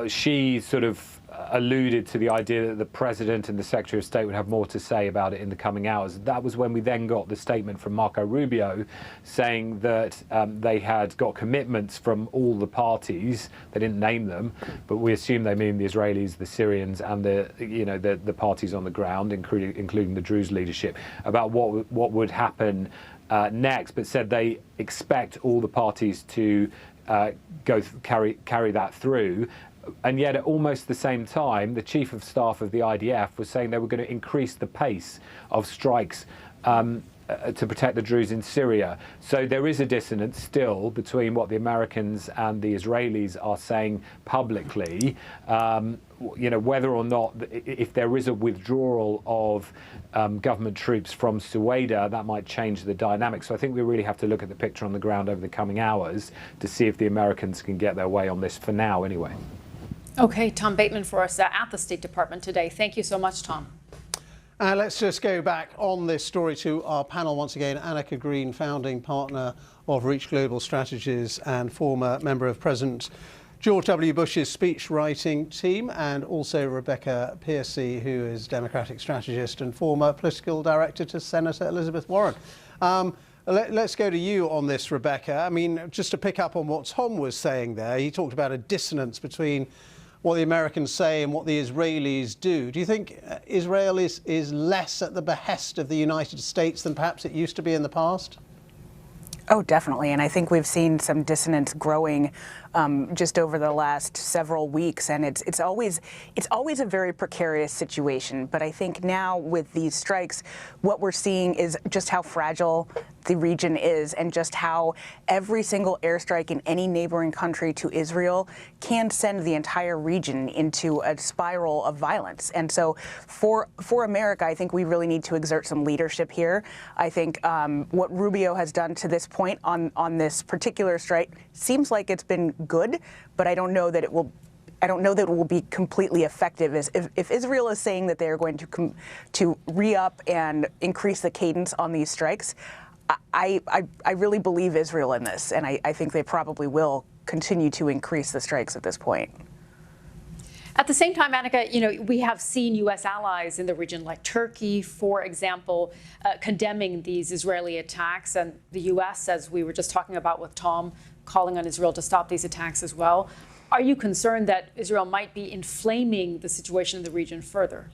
[SPEAKER 18] She sort of alluded to the idea that the President and the Secretary of State would have more to say about it in the coming hours. That was when we then got the statement from Marco Rubio saying that they had got commitments from all the parties. They didn't name them, but we assume they mean the Israelis, the Syrians, and the parties on the ground, including the Druze leadership, about what would happen next, but said they expect all the parties to carry that through. And yet at almost the same time, the Chief of Staff of the IDF was saying they were going to increase the pace of strikes to protect the Druze in Syria. So there is a dissonance still between what the Americans and the Israelis are saying publicly. Whether or not, if there is a withdrawal of government troops from Sueda, that might change the dynamic. So I think we really have to look at the picture on the ground over the coming hours to see if the Americans can get their way on this, for now anyway.
[SPEAKER 6] Okay, Tom Bateman for us at the State Department today. Thank you so much, Tom.
[SPEAKER 16] Let's just go back on this story to our panel once again. Annika Green, founding partner of Reach Global Strategies and former member of President George W. Bush's speechwriting team, and also Rebecca Piercy, who is Democratic strategist and former political director to Senator Elizabeth Warren. Let's go to you on this, Rebecca. I mean, just to pick up on what Tom was saying there, he talked about a dissonance between what the Americans say and what the Israelis do. Do you think Israel is less at the behest of the United States than perhaps it used to be in the past?
[SPEAKER 25] Oh, definitely. And I think we've seen some dissonance growing just over the last several weeks. And it's always a very precarious situation. But I think now with these strikes, what we're seeing is just how fragile the region is and just how every single airstrike in any neighboring country to Israel can send the entire region into a spiral of violence. And so for America, I think we really need to exert some leadership here. I think what Rubio has done to this point on this particular strike seems like it's been good, but I don't know that it will be completely effective. If Israel is saying that they are going to re-up and increase the cadence on these strikes, I really believe Israel in this, and I think they probably will continue to increase the strikes at this point.
[SPEAKER 6] At the same time, Annika, we have seen U.S. allies in the region, like Turkey, for example, condemning these Israeli attacks, and the U.S., as we were just talking about with Tom, calling on Israel to stop these attacks as well. Are you concerned that Israel might be inflaming the situation in the region further?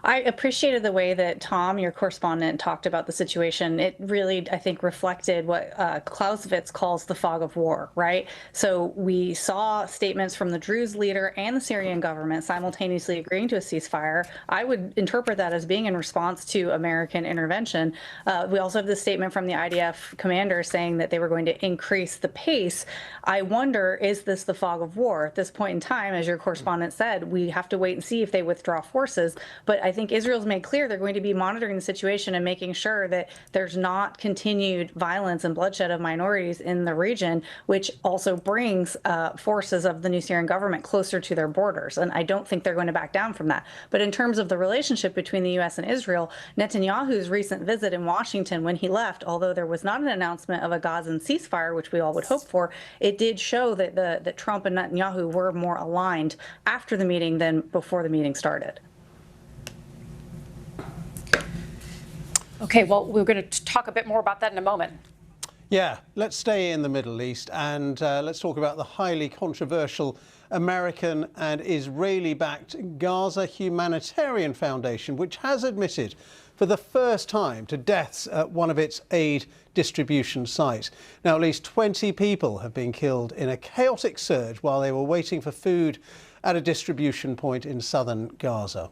[SPEAKER 20] I appreciated the way that Tom, your correspondent, talked about the situation. It really, I think, reflected what Clausewitz calls the fog of war, right? So we saw statements from the Druze leader and the Syrian government simultaneously agreeing to a ceasefire. I would interpret that as being in response to American intervention. We also have the statement from the IDF commander saying that they were going to increase the pace. I wonder, is this the fog of war? At this point in time, as your correspondent said, we have to wait and see if they withdraw forces. But I think Israel's made clear they're going to be monitoring the situation and making sure that there's not continued violence and bloodshed of minorities in the region, which also brings forces of the new Syrian government closer to their borders. And I don't think they're going to back down from that. But in terms of the relationship between the U.S. and Israel, Netanyahu's recent visit in Washington when he left, although there was not an announcement of a Gazan ceasefire, which we all would hope for, it did show that that Trump and Netanyahu were more aligned after the meeting than before the meeting started.
[SPEAKER 6] Okay, well, we're going to talk a bit more about that in a moment.
[SPEAKER 16] Yeah, let's stay in the Middle East and let's talk about the highly controversial American and Israeli-backed Gaza Humanitarian Foundation, which has admitted for the first time to deaths at one of its aid distribution sites. Now, at least 20 people have been killed in a chaotic surge while they were waiting for food at a distribution point in southern Gaza.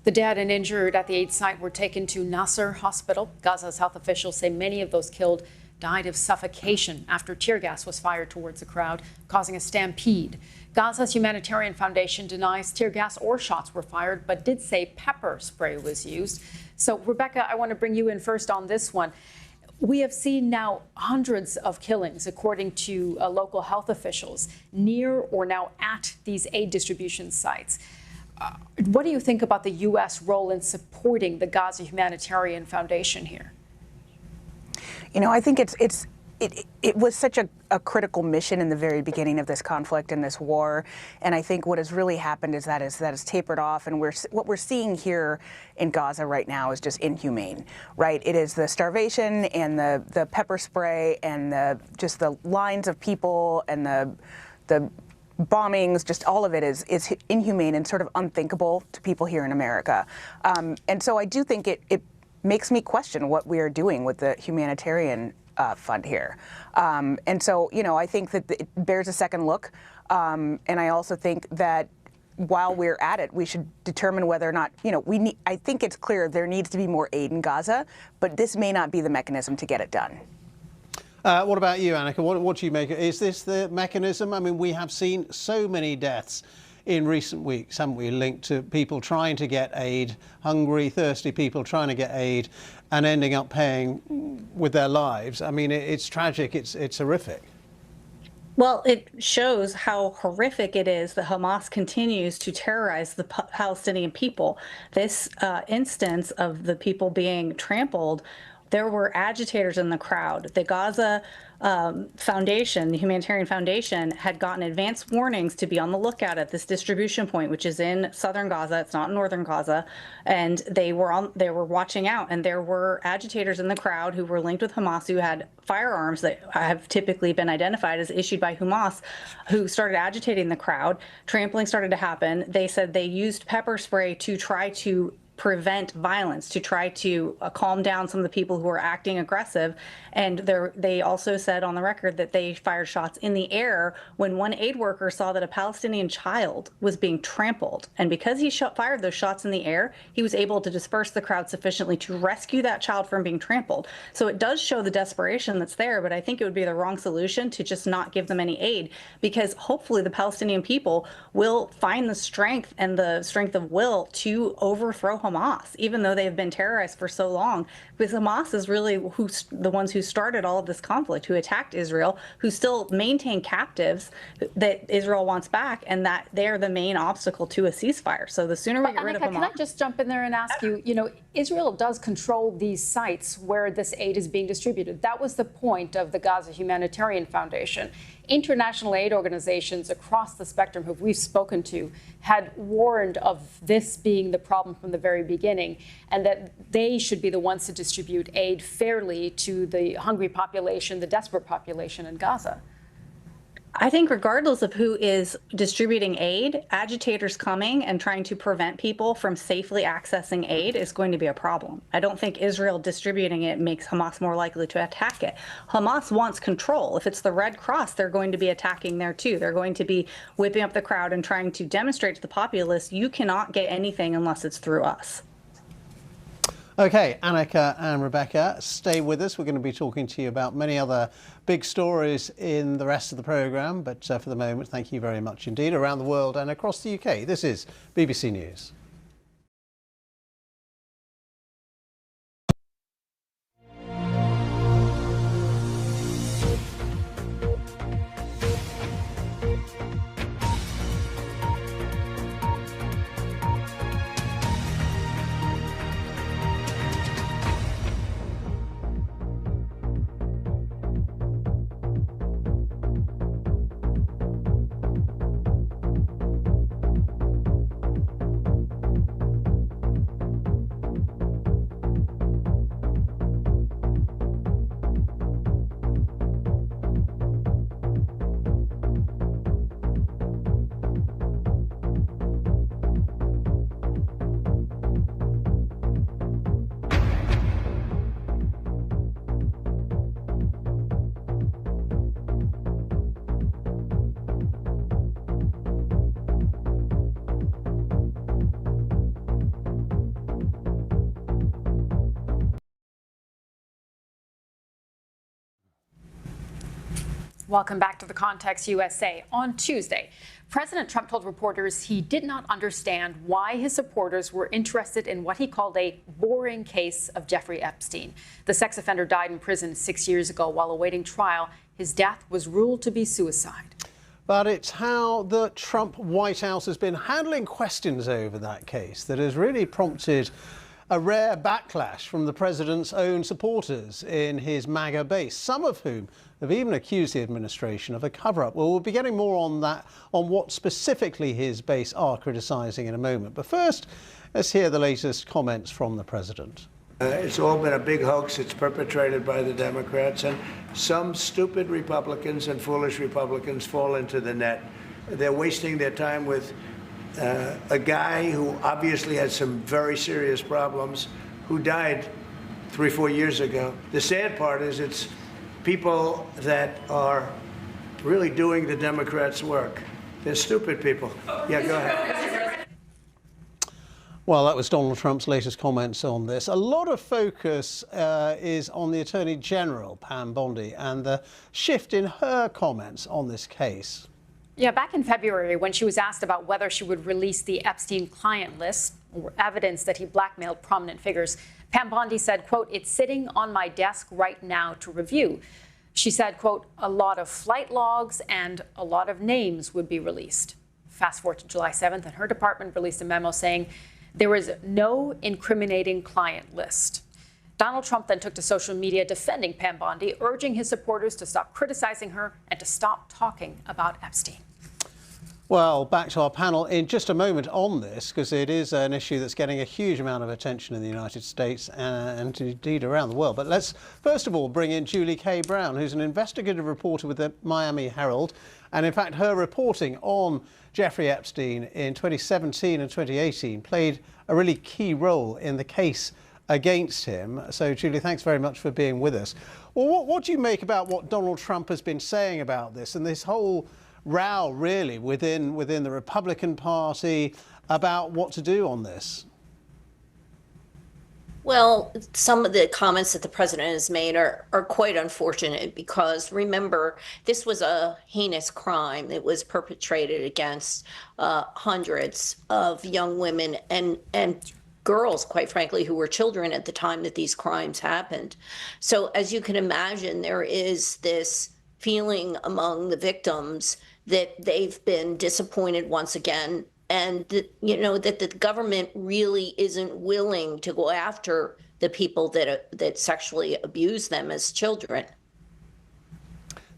[SPEAKER 6] The dead and injured at the aid site were taken to Nasser Hospital. Gaza's health officials say many of those killed died of suffocation after tear gas was fired towards the crowd, causing a stampede. Gaza's Humanitarian Foundation denies tear gas or shots were fired, but did say pepper spray was used. So, Rebecca, I want to bring you in first on this one. We have seen now hundreds of killings, according to local health officials, near or now at these aid distribution sites. What do you think about the U.S. role in supporting the Gaza Humanitarian Foundation here?
[SPEAKER 25] I think it was such a critical mission in the very beginning of this conflict and this war, and I think what has really happened is that it's tapered off, and what we're seeing here in Gaza right now is just inhumane, right? It is the starvation and the pepper spray and just the lines of people and the bombings, just all of it is inhumane and sort of unthinkable to people here in America. And so I do think it makes me question what we are doing with the humanitarian fund here. And so, I think that it bears a second look. And I also think that while we're at it, we should determine whether or not, I think it's clear there needs to be more aid in Gaza, but this may not be the mechanism to get it done.
[SPEAKER 16] What about you, Annika? What do you make? Is this the mechanism? I mean, we have seen so many deaths in recent weeks, haven't we, linked to people trying to get aid, hungry, thirsty people trying to get aid and ending up paying with their lives. I mean, it's tragic. It's horrific.
[SPEAKER 20] Well, it shows how horrific it is that Hamas continues to terrorize the Palestinian people. This instance of the people being trampled, there were agitators in the crowd. The Gaza Foundation, the Humanitarian Foundation, had gotten advance warnings to be on the lookout at this distribution point, which is in southern Gaza. It's not northern Gaza, and they were watching out. And there were agitators in the crowd who were linked with Hamas, who had firearms that have typically been identified as issued by Hamas, who started agitating the crowd. Trampling started to happen. They said they used pepper spray to try to prevent violence, to try to calm down some of the people who are acting aggressive. And they also said on the record that they fired shots in the air when one aid worker saw that a Palestinian child was being trampled. And because he fired those shots in the air, he was able to disperse the crowd sufficiently to rescue that child from being trampled. So it does show the desperation that's there, but I think it would be the wrong solution to just not give them any aid, because hopefully the Palestinian people will find the strength and the strength of will to overthrow Hamas, even though they've been terrorized for so long. Because Hamas is really the ones who started all of this conflict, who attacked Israel, who still maintain captives that Israel wants back, and that they're the main obstacle to a ceasefire. So the sooner we get rid of Hamas...
[SPEAKER 6] Can I just jump in there and ask you, Israel does control these sites where this aid is being distributed. That was the point of the Gaza Humanitarian Foundation. International aid organizations across the spectrum who we've spoken to had warned of this being the problem from the very beginning, and that they should be the ones to distribute aid fairly to the hungry population, the desperate population in Gaza.
[SPEAKER 20] I think regardless of who is distributing aid, agitators coming and trying to prevent people from safely accessing aid is going to be a problem. I don't think Israel distributing it makes Hamas more likely to attack it. Hamas wants control. If it's the Red Cross, they're going to be attacking there too. They're going to be whipping up the crowd and trying to demonstrate to the populace, you cannot get anything unless it's through us.
[SPEAKER 16] OK, Annika and Rebecca, stay with us. We're going to be talking to you about many other big stories in the rest of the programme. But for the moment, thank you very much indeed. Around the world and across the UK, this is BBC News.
[SPEAKER 6] Welcome back to The Context USA. On Tuesday, President Trump told reporters he did not understand why his supporters were interested in what he called a boring case of Jeffrey Epstein. The sex offender died in prison 6 years ago while awaiting trial. His death was ruled to be suicide.
[SPEAKER 16] But it's how the Trump White House has been handling questions over that case that has really prompted a rare backlash from the president's own supporters in his MAGA base, some of whom have even accused the administration of a cover-up. Well, we'll be getting more on that, on what specifically his base are criticising in a moment. But first, let's hear the latest comments from the president.
[SPEAKER 1] It's all been a big hoax. It's perpetrated by the Democrats, and some stupid Republicans and foolish Republicans fall into the net. They're wasting their time with a guy who obviously had some very serious problems, who died 3-4 years ago. The sad part is it's people that are really doing the Democrats' work. They're stupid people. Yeah, go ahead.
[SPEAKER 16] Well, that was Donald Trump's latest comments on this. A lot of focus is on the Attorney General, Pam Bondi, and the shift in her comments on this case.
[SPEAKER 6] Yeah, back in February, when she was asked about whether she would release the Epstein client list, or evidence that he blackmailed prominent figures, Pam Bondi said, quote, "It's sitting on my desk right now to review." She said, quote, "A lot of flight logs and a lot of names would be released." Fast forward to July 7th, and her department released a memo saying there is no incriminating client list. Donald Trump then took to social media defending Pam Bondi, urging his supporters to stop criticizing her and to stop talking about Epstein.
[SPEAKER 16] Well, back to our panel in just a moment on this, because it is an issue that's getting a huge amount of attention in the United States and indeed around the world. But let's first of all bring in Julie K. Brown, who's an investigative reporter with the Miami Herald And in fact, her reporting on Jeffrey Epstein in 2017 and 2018 played a really key role in the case against him. So, Julie, thanks very much for being with us. Well, what do you make about what Donald Trump has been saying about this and this whole row, really, within the Republican Party about what to do on this?
[SPEAKER 4] Well, some of the comments that the president has made are quite unfortunate because, remember, this was a heinous crime that was perpetrated against hundreds of young women and girls, quite frankly, who were children at the time that these crimes happened. So as you can imagine, there is this feeling among the victims that they've been disappointed once again, and that, you know, that the government really isn't willing to go after the people that sexually abuse them as children.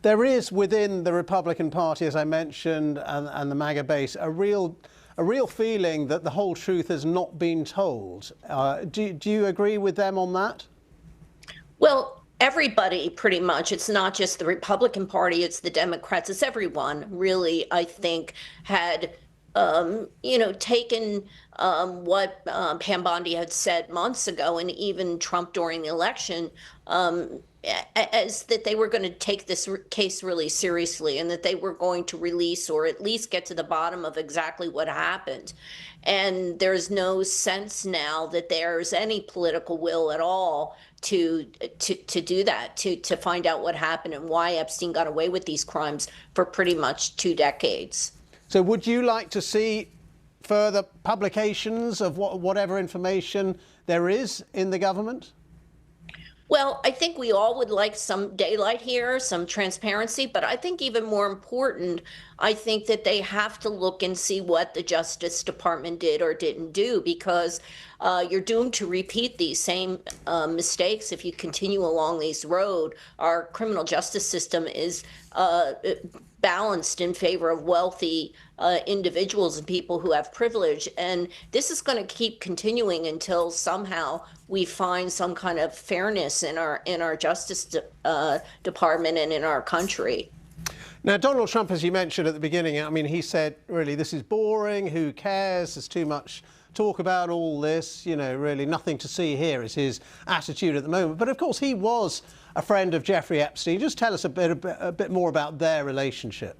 [SPEAKER 16] There is within the Republican Party, as I mentioned, and the MAGA base, a real feeling that the whole truth has not been told. Do you agree with them on that?
[SPEAKER 4] Well, everybody, pretty much. It's not just the Republican Party, it's the Democrats, it's everyone really, I think, had taken what Pam Bondi had said months ago, and even Trump during the election, as that they were going to take this case really seriously and that they were going to release or at least get to the bottom of exactly what happened. And there's no sense now that there's any political will at all to do that, to find out what happened and why Epstein got away with these crimes for pretty much 2 decades.
[SPEAKER 16] So would you like to see further publications of whatever information there is in the government?
[SPEAKER 4] Well, I think we all would like some daylight here, some transparency, but I think even more important, I think that they have to look and see what the Justice Department did or didn't do, because you're doomed to repeat these same mistakes if you continue along this road. Our criminal justice system is balanced in favor of wealthy individuals and people who have privilege. And this is going to keep continuing until somehow we find some kind of fairness in our Justice Department and in our country.
[SPEAKER 16] Now, Donald Trump, as you mentioned at the beginning, I mean, he said, really, this is boring. Who cares? There's too much talk about all this. You know, really nothing to see here is his attitude at the moment. But of course, he was a friend of Jeffrey Epstein. Just tell us a bit more about their relationship.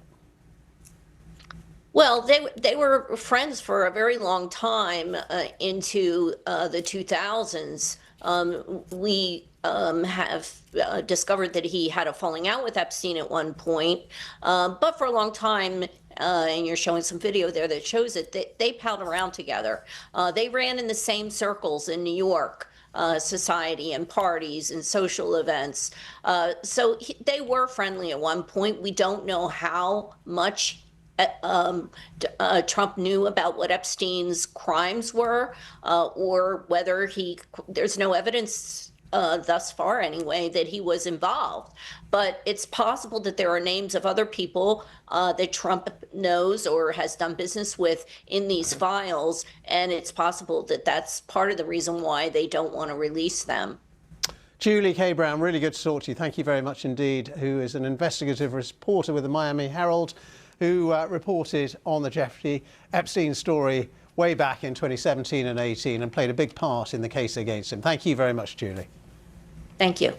[SPEAKER 4] Well, they were friends for a very long time into the 2000s. We have discovered that he had a falling out with Epstein at one point, but for a long time, and you're showing some video there that shows it, they palled around together. They ran in the same circles in New York. Society and parties and social events. So they were friendly at one point. We don't know how much Trump knew about what Epstein's crimes were, or whether there's no evidence thus far anyway that he was involved. But it's possible that there are names of other people that Trump knows or has done business with in these files, and it's possible that that's part of the reason why they don't want to release them.
[SPEAKER 16] Julie K. Brown, really good to talk to you. Thank you very much indeed, who is an investigative reporter with the Miami Herald, who reported on the Jeffrey Epstein story way back in 2017 and 18 and played a big part in the case against him. Thank you very much, Julie.
[SPEAKER 4] Thank you.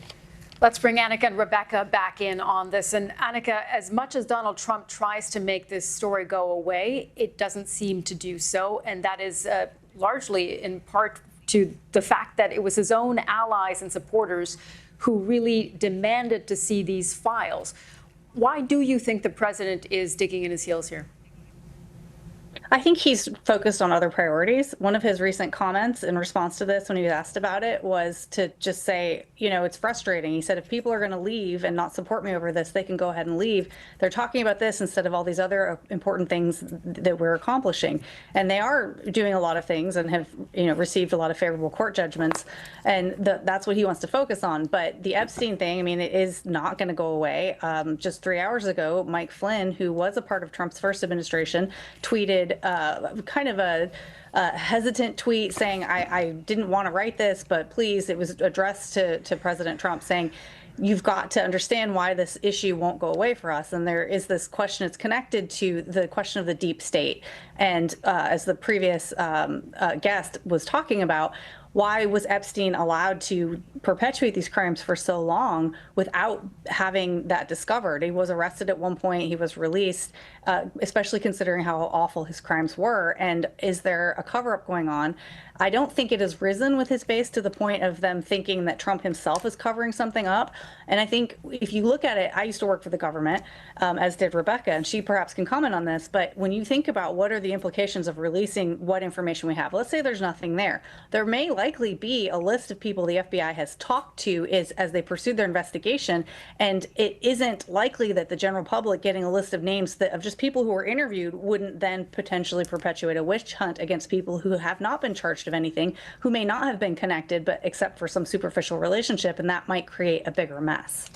[SPEAKER 6] Let's bring Annika and Rebecca back in on this. And Annika, as much as Donald Trump tries to make this story go away, it doesn't seem to do so. And that is largely in part to the fact that it was his own allies and supporters who really demanded to see these files. Why do you think the president is digging in his heels here?
[SPEAKER 20] I think he's focused on other priorities. One of his recent comments in response to this, when he was asked about it, was to just say, you know, it's frustrating. He said, if people are going to leave and not support me over this, they can go ahead and leave. They're talking about this instead of all these other important things that we're accomplishing. And they are doing a lot of things and have, you know, received a lot of favorable court judgments. And that's what he wants to focus on. But the Epstein thing, I mean, it is not going to go away. Just 3 hours ago, Mike Flynn, who was a part of Trump's first administration, tweeted kind of a hesitant tweet saying, I didn't want to write this, but please, it was addressed to President Trump saying, you've got to understand why this issue won't go away for us. And there is this question, it's connected to the question of the deep state. And as the previous guest was talking about, why was Epstein allowed to perpetuate these crimes for so long without having that discovered? He was arrested at one point, he was released, especially considering how awful his crimes were. And is there a cover-up going on? I don't think it has risen with his base to the point of them thinking that Trump himself is covering something up. And I think if you look at it, I used to work for the government, as did Rebecca, and she perhaps can comment on this. But when you think about what are the implications of releasing what information we have, let's say there's nothing there. There may likely be a list of people the FBI has talked to as they pursued their investigation. And it isn't likely that the general public getting a list of names of just people who were interviewed wouldn't then potentially perpetuate a witch hunt against people who have not been charged of anything, who may not have been connected, but except for some superficial relationship, and that might create a bigger mess.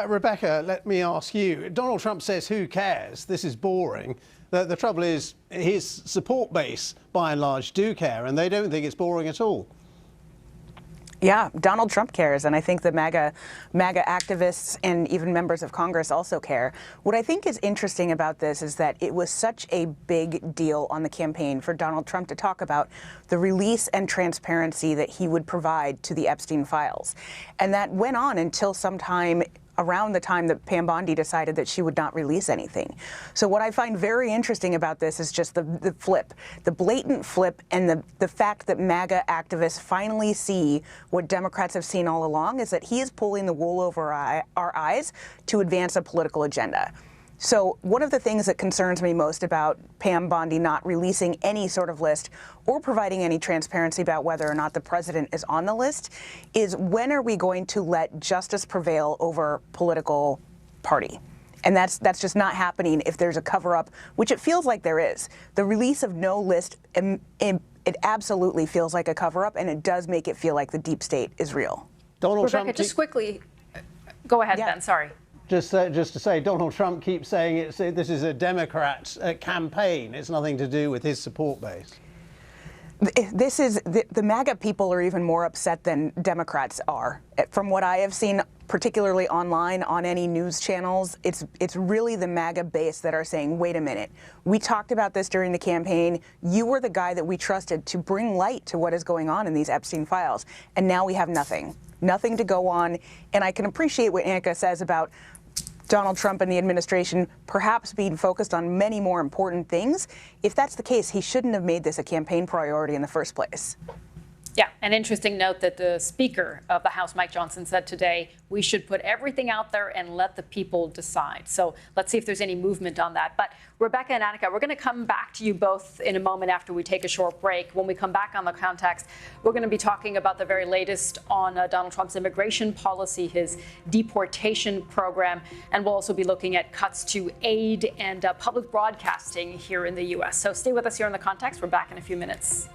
[SPEAKER 16] Rebecca, let me ask you. Donald Trump says, who cares? This is boring. The trouble is his support base, by and large, do care, and they don't think it's boring at all.
[SPEAKER 25] Yeah, Donald Trump cares, and I think the MAGA activists and even members of Congress also care. What I think is interesting about this is that it was such a big deal on the campaign for Donald Trump to talk about the release and transparency that he would provide to the Epstein files. And that went on until sometime around the time that Pam Bondi decided that she would not release anything. So what I find very interesting about this is just the flip, the blatant flip, and the fact that MAGA activists finally see what Democrats have seen all along, is that he is pulling the wool over our eyes to advance a political agenda. So one of the things that concerns me most about Pam Bondi not releasing any sort of list or providing any transparency about whether or not the president is on the list is, when are we going to let justice prevail over political party? And that's just not happening if there's a cover-up, which it feels like there is. The release of no list, it absolutely feels like a cover-up, and it does make it feel like the deep state is real.
[SPEAKER 16] Donald
[SPEAKER 6] Rebecca,
[SPEAKER 16] Trump,
[SPEAKER 6] just quickly, go ahead, Ben, sorry.
[SPEAKER 16] Just to say, Donald Trump keeps saying this is a Democrat campaign. It's nothing to do with his support base.
[SPEAKER 25] This is the MAGA people are even more upset than Democrats are. From what I have seen, particularly online on any news channels, it's really the MAGA base that are saying, wait a minute, we talked about this during the campaign. You were the guy that we trusted to bring light to what is going on in these Epstein files, and now we have nothing to go on. And I can appreciate what Annika says about Donald Trump and the administration perhaps being focused on many more important things. If that's the case, he shouldn't have made this a campaign priority in the first place.
[SPEAKER 6] Yeah, an interesting note that the Speaker of the House, Mike Johnson, said today, we should put everything out there and let the people decide. So let's see if there's any movement on that. But Rebecca and Annika, we're going to come back to you both in a moment after we take a short break. When we come back on The Context, we're going to be talking about the very latest on Donald Trump's immigration policy, his deportation program, and we'll also be looking at cuts to aid and public broadcasting here in the U.S. So stay with us here on The Context. We're back in a few minutes.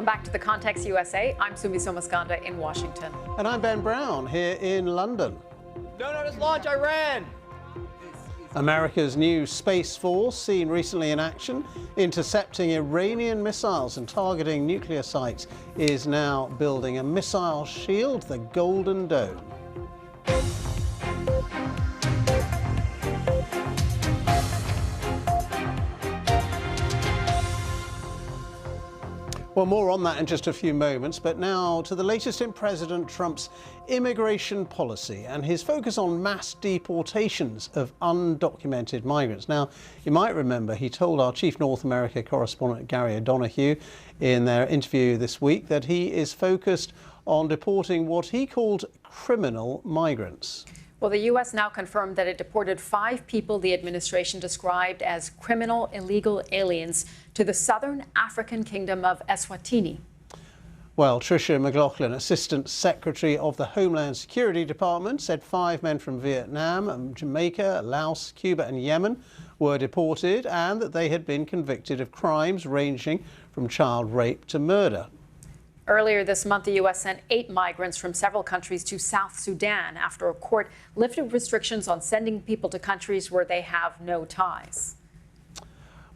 [SPEAKER 6] Welcome back to The Context USA. I'm Sumi Somaskanda in Washington.
[SPEAKER 16] And I'm Ben Brown here in London.
[SPEAKER 5] Don't notice launch, Iran!
[SPEAKER 16] America's new Space Force, seen recently in action, intercepting Iranian missiles and targeting nuclear sites, is now building a missile shield, the Golden Dome. Well, more on that in just a few moments, but now to the latest in President Trump's immigration policy and his focus on mass deportations of undocumented migrants. Now, you might remember he told our chief North America correspondent Gary O'Donoghue in their interview this week that he is focused on deporting what he called criminal migrants.
[SPEAKER 6] Well, the U.S. now confirmed that it deported 5 people the administration described as criminal illegal aliens to the southern African kingdom of Eswatini.
[SPEAKER 16] Well, Tricia McLaughlin, Assistant Secretary of the Homeland Security Department, said 5 men from Vietnam, Jamaica, Laos, Cuba and Yemen were deported and that they had been convicted of crimes ranging from child rape to murder.
[SPEAKER 6] Earlier this month, the U.S. sent 8 migrants from several countries to South Sudan after a court lifted restrictions on sending people to countries where they have no ties.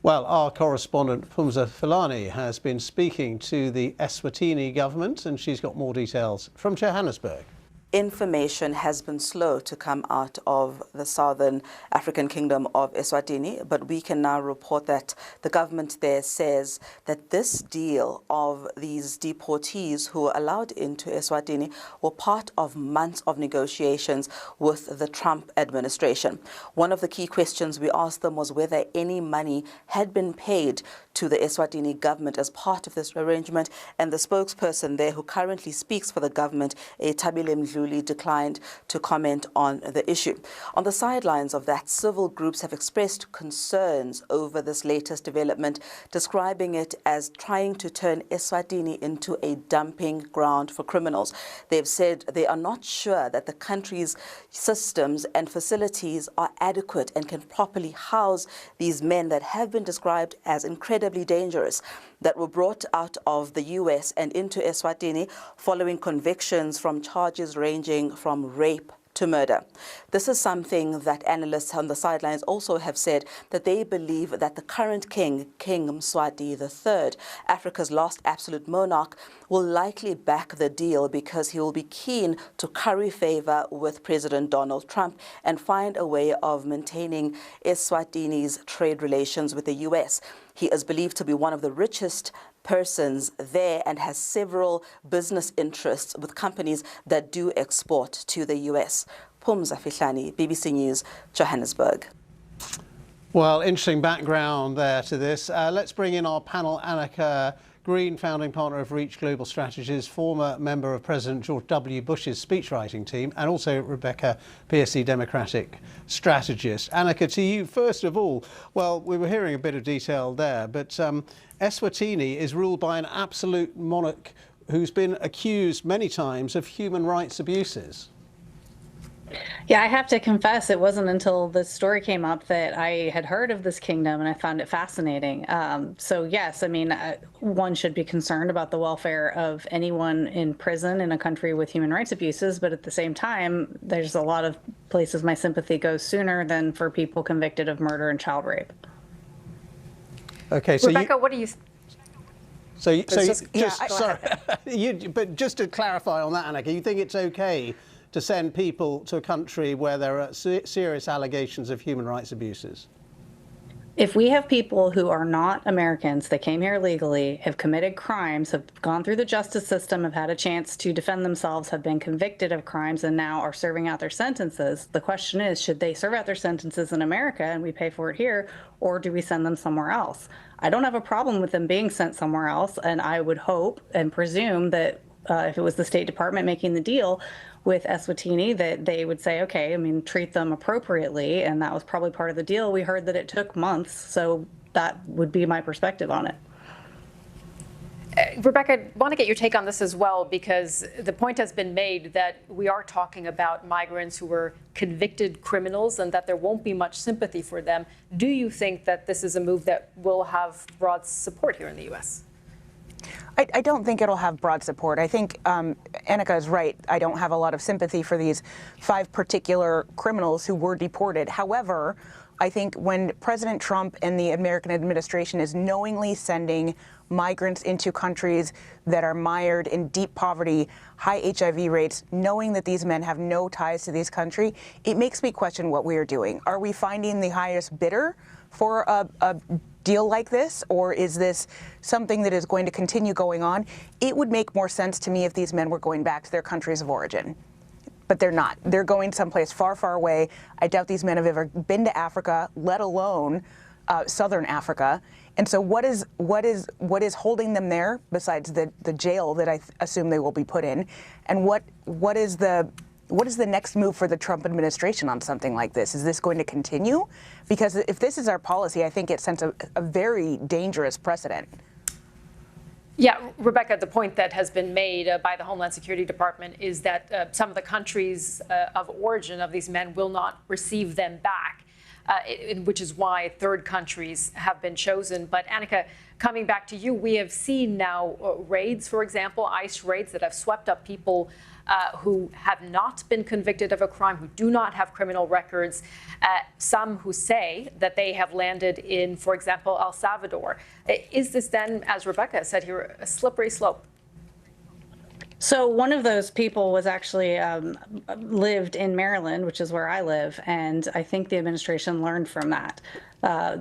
[SPEAKER 16] Well, our correspondent Phumza Filani has been speaking to the Eswatini government and she's got more details from Johannesburg.
[SPEAKER 8] Information has been slow to come out of the southern African kingdom of Eswatini, but we can now report that the government there says that this deal of these deportees who were allowed into Eswatini were part of months of negotiations with the Trump administration. One of the key questions we asked them was whether any money had been paid to the Eswatini government as part of this arrangement, and the spokesperson there who currently speaks for the government, Tabile Mdluli, declined to comment on the issue. On the sidelines of that, civil groups have expressed concerns over this latest development, describing it as trying to turn Eswatini into a dumping ground for criminals. They've said they are not sure that the country's systems and facilities are adequate and can properly house these men that have been described as incredibly dangerous, that were brought out of the U.S. and into Eswatini following convictions from charges ranging from rape to murder. This is something that analysts on the sidelines also have said, that they believe that the current king, King Mswati III, Africa's last absolute monarch, will likely back the deal because he will be keen to curry favor with President Donald Trump and find a way of maintaining Eswatini's trade relations with the U.S. He is believed to be one of the richest persons there and has several business interests with companies that do export to the U.S. Phumza Filani, BBC News, Johannesburg.
[SPEAKER 16] Well, interesting background there to this. Let's bring in our panel, Annika Green, founding partner of Reach Global Strategies, former member of President George W. Bush's speechwriting team, and also Rebecca Piercy, Democratic strategist. Annika, to you first of all. Well, we were hearing a bit of detail there, but Eswatini is ruled by an absolute monarch who's been accused many times of human rights abuses.
[SPEAKER 20] Yeah, I have to confess, it wasn't until this story came up that I had heard of this kingdom and I found it fascinating. So yes, I mean, one should be concerned about the welfare of anyone in prison in a country with human rights abuses, but at the same time, there's a lot of places my sympathy goes sooner than for people convicted of murder and child rape.
[SPEAKER 16] Okay, so
[SPEAKER 6] Rebecca, what do you...
[SPEAKER 16] But just to clarify on that, Annika, you think it's okay to send people to a country where there are serious allegations of human rights abuses?
[SPEAKER 20] If we have people who are not Americans, that came here legally, have committed crimes, have gone through the justice system, have had a chance to defend themselves, have been convicted of crimes, and now are serving out their sentences, the question is, should they serve out their sentences in America and we pay for it here, or do we send them somewhere else? I don't have a problem with them being sent somewhere else, and I would hope and presume that if it was the State Department making the deal with Eswatini, that they would say, okay, I mean, treat them appropriately, and that was probably part of the deal. We heard that it took months, so that would be my perspective on it.
[SPEAKER 6] Rebecca, I want to get your take on this as well, because the point has been made that we are talking about migrants who were convicted criminals and that there won't be much sympathy for them. Do you think that this is a move that will have broad support here in the U.S.?
[SPEAKER 25] I don't think it'll have broad support. I think Annika is right. I don't have a lot of sympathy for these 5 particular criminals who were deported. However, I think when President Trump and the American administration is knowingly sending migrants into countries that are mired in deep poverty, high HIV rates, knowing that these men have no ties to this country, it makes me question what we are doing. Are we finding the highest bidder for a deal like this, or is this something that is going to continue going on? It would make more sense to me if these men were going back to their countries of origin. But they're not. They're going someplace far, far away. I doubt these men have ever been to Africa, let alone southern Africa. And so what is holding them there besides the jail that I assume they will be put in? And what is the next move for the Trump administration on something like this? Is this going to continue? Because if this is our policy, I think it sends a very dangerous precedent.
[SPEAKER 6] Yeah, Rebecca, the point that has been made by the Homeland Security Department is that some of the countries of origin of these men will not receive them back, which is why third countries have been chosen. But Annika, coming back to you, we have seen now raids, for example, ICE raids that have swept up people who have not been convicted of a crime, who do not have criminal records, some who say that they have landed in, for example, El Salvador. Is this then, as Rebecca said here, a slippery slope?
[SPEAKER 20] So one of those people was actually lived in Maryland, which is where I live, and I think the administration learned from that.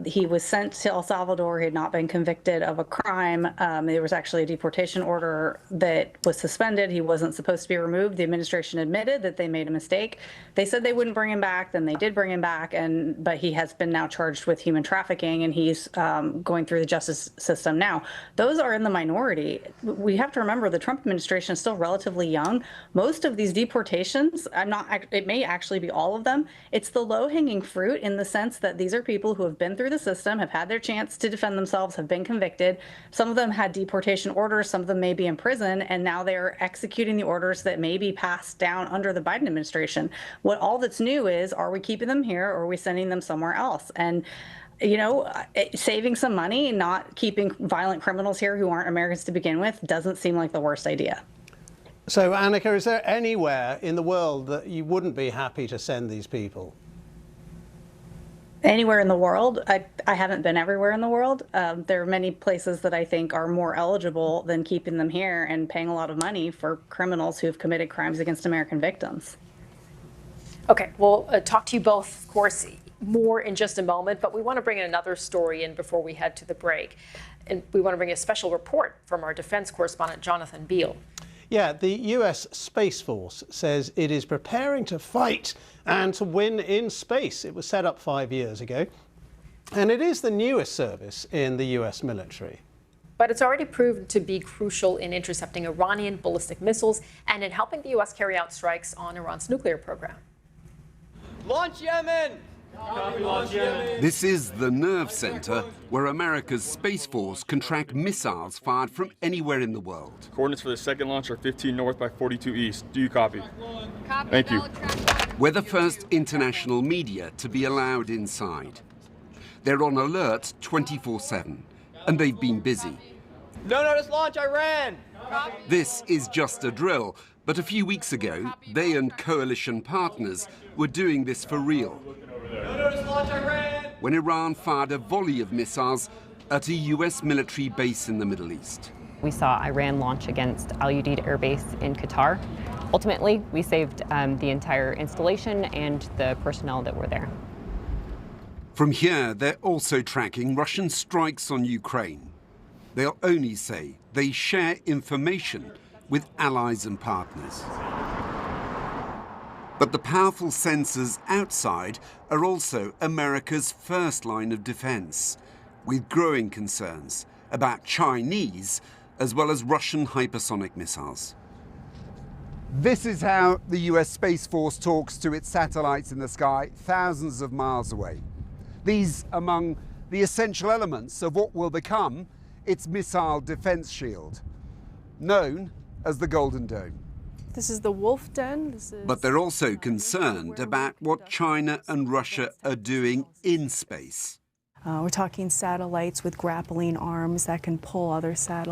[SPEAKER 20] He was sent to El Salvador. He had not been convicted of a crime. There was actually a deportation order that was suspended. He wasn't supposed to be removed. The administration admitted that they made a mistake. They said they wouldn't bring him back. Then they did bring him back, but he has been now charged with human trafficking, and he's going through the justice system now. Those are in the minority. We have to remember the Trump administration is still relatively young. Most of these deportations, it may actually be all of them. It's the low-hanging fruit in the sense that these are people who have been through the system, have had their chance to defend themselves, have been convicted. Some of them had deportation orders, some of them may be in prison, and now they're executing the orders that may be passed down under the Biden administration. What all that's new is, are we keeping them here or are we sending them somewhere else? And saving some money, not keeping violent criminals here who aren't Americans to begin with, doesn't seem like the worst idea.
[SPEAKER 16] So, Annika, is there anywhere in the world that you wouldn't be happy to send these people?
[SPEAKER 20] Anywhere in the world. I haven't been everywhere in the world. There are many places that I think are more eligible than keeping them here and paying a lot of money for criminals who have committed crimes against American victims.
[SPEAKER 6] Okay, we'll talk to you both, of course, more in just a moment, but we want to bring another story in before we head to the break. And we want to bring a special report from our defense correspondent, Jonathan Beale.
[SPEAKER 16] Yeah, the US Space Force says it is preparing to fight and to win in space. It was set up 5 years ago, and it is the newest service in the US military.
[SPEAKER 6] But it's already proven to be crucial in intercepting Iranian ballistic missiles and in helping the US carry out strikes on Iran's nuclear program.
[SPEAKER 5] Launch Yemen!
[SPEAKER 3] This is the nerve center where America's Space Force can track missiles fired from anywhere in the world.
[SPEAKER 9] Coordinates for the second launch are 15 north by 42 east. Do you copy? Thank you.
[SPEAKER 3] We're the first international media to be allowed inside. They're on alert 24/7, and they've been busy.
[SPEAKER 5] No notice launch, Iran!
[SPEAKER 3] This is just a drill, but a few weeks ago, they and coalition partners were doing this for real.
[SPEAKER 5] No notice launch, Iran!
[SPEAKER 3] When Iran fired a volley of missiles at a US military base in the Middle East.
[SPEAKER 19] We saw Iran launch against Al Udeid Air Base in Qatar. Ultimately, we saved the entire installation and the personnel that were there.
[SPEAKER 3] From here, they're also tracking Russian strikes on Ukraine. They'll only say they share information with allies and partners. But the powerful sensors outside are also America's first line of defense, with growing concerns about Chinese as well as Russian hypersonic missiles.
[SPEAKER 21] This is how the US Space Force talks to its satellites in the sky thousands of miles away. These among the essential elements of what will become its missile defense shield, known as the Golden Dome.
[SPEAKER 14] This is the Wolf Den.
[SPEAKER 3] But they're also concerned about what China and Russia are doing in space.
[SPEAKER 22] We're talking satellites with grappling arms that can pull other satellites.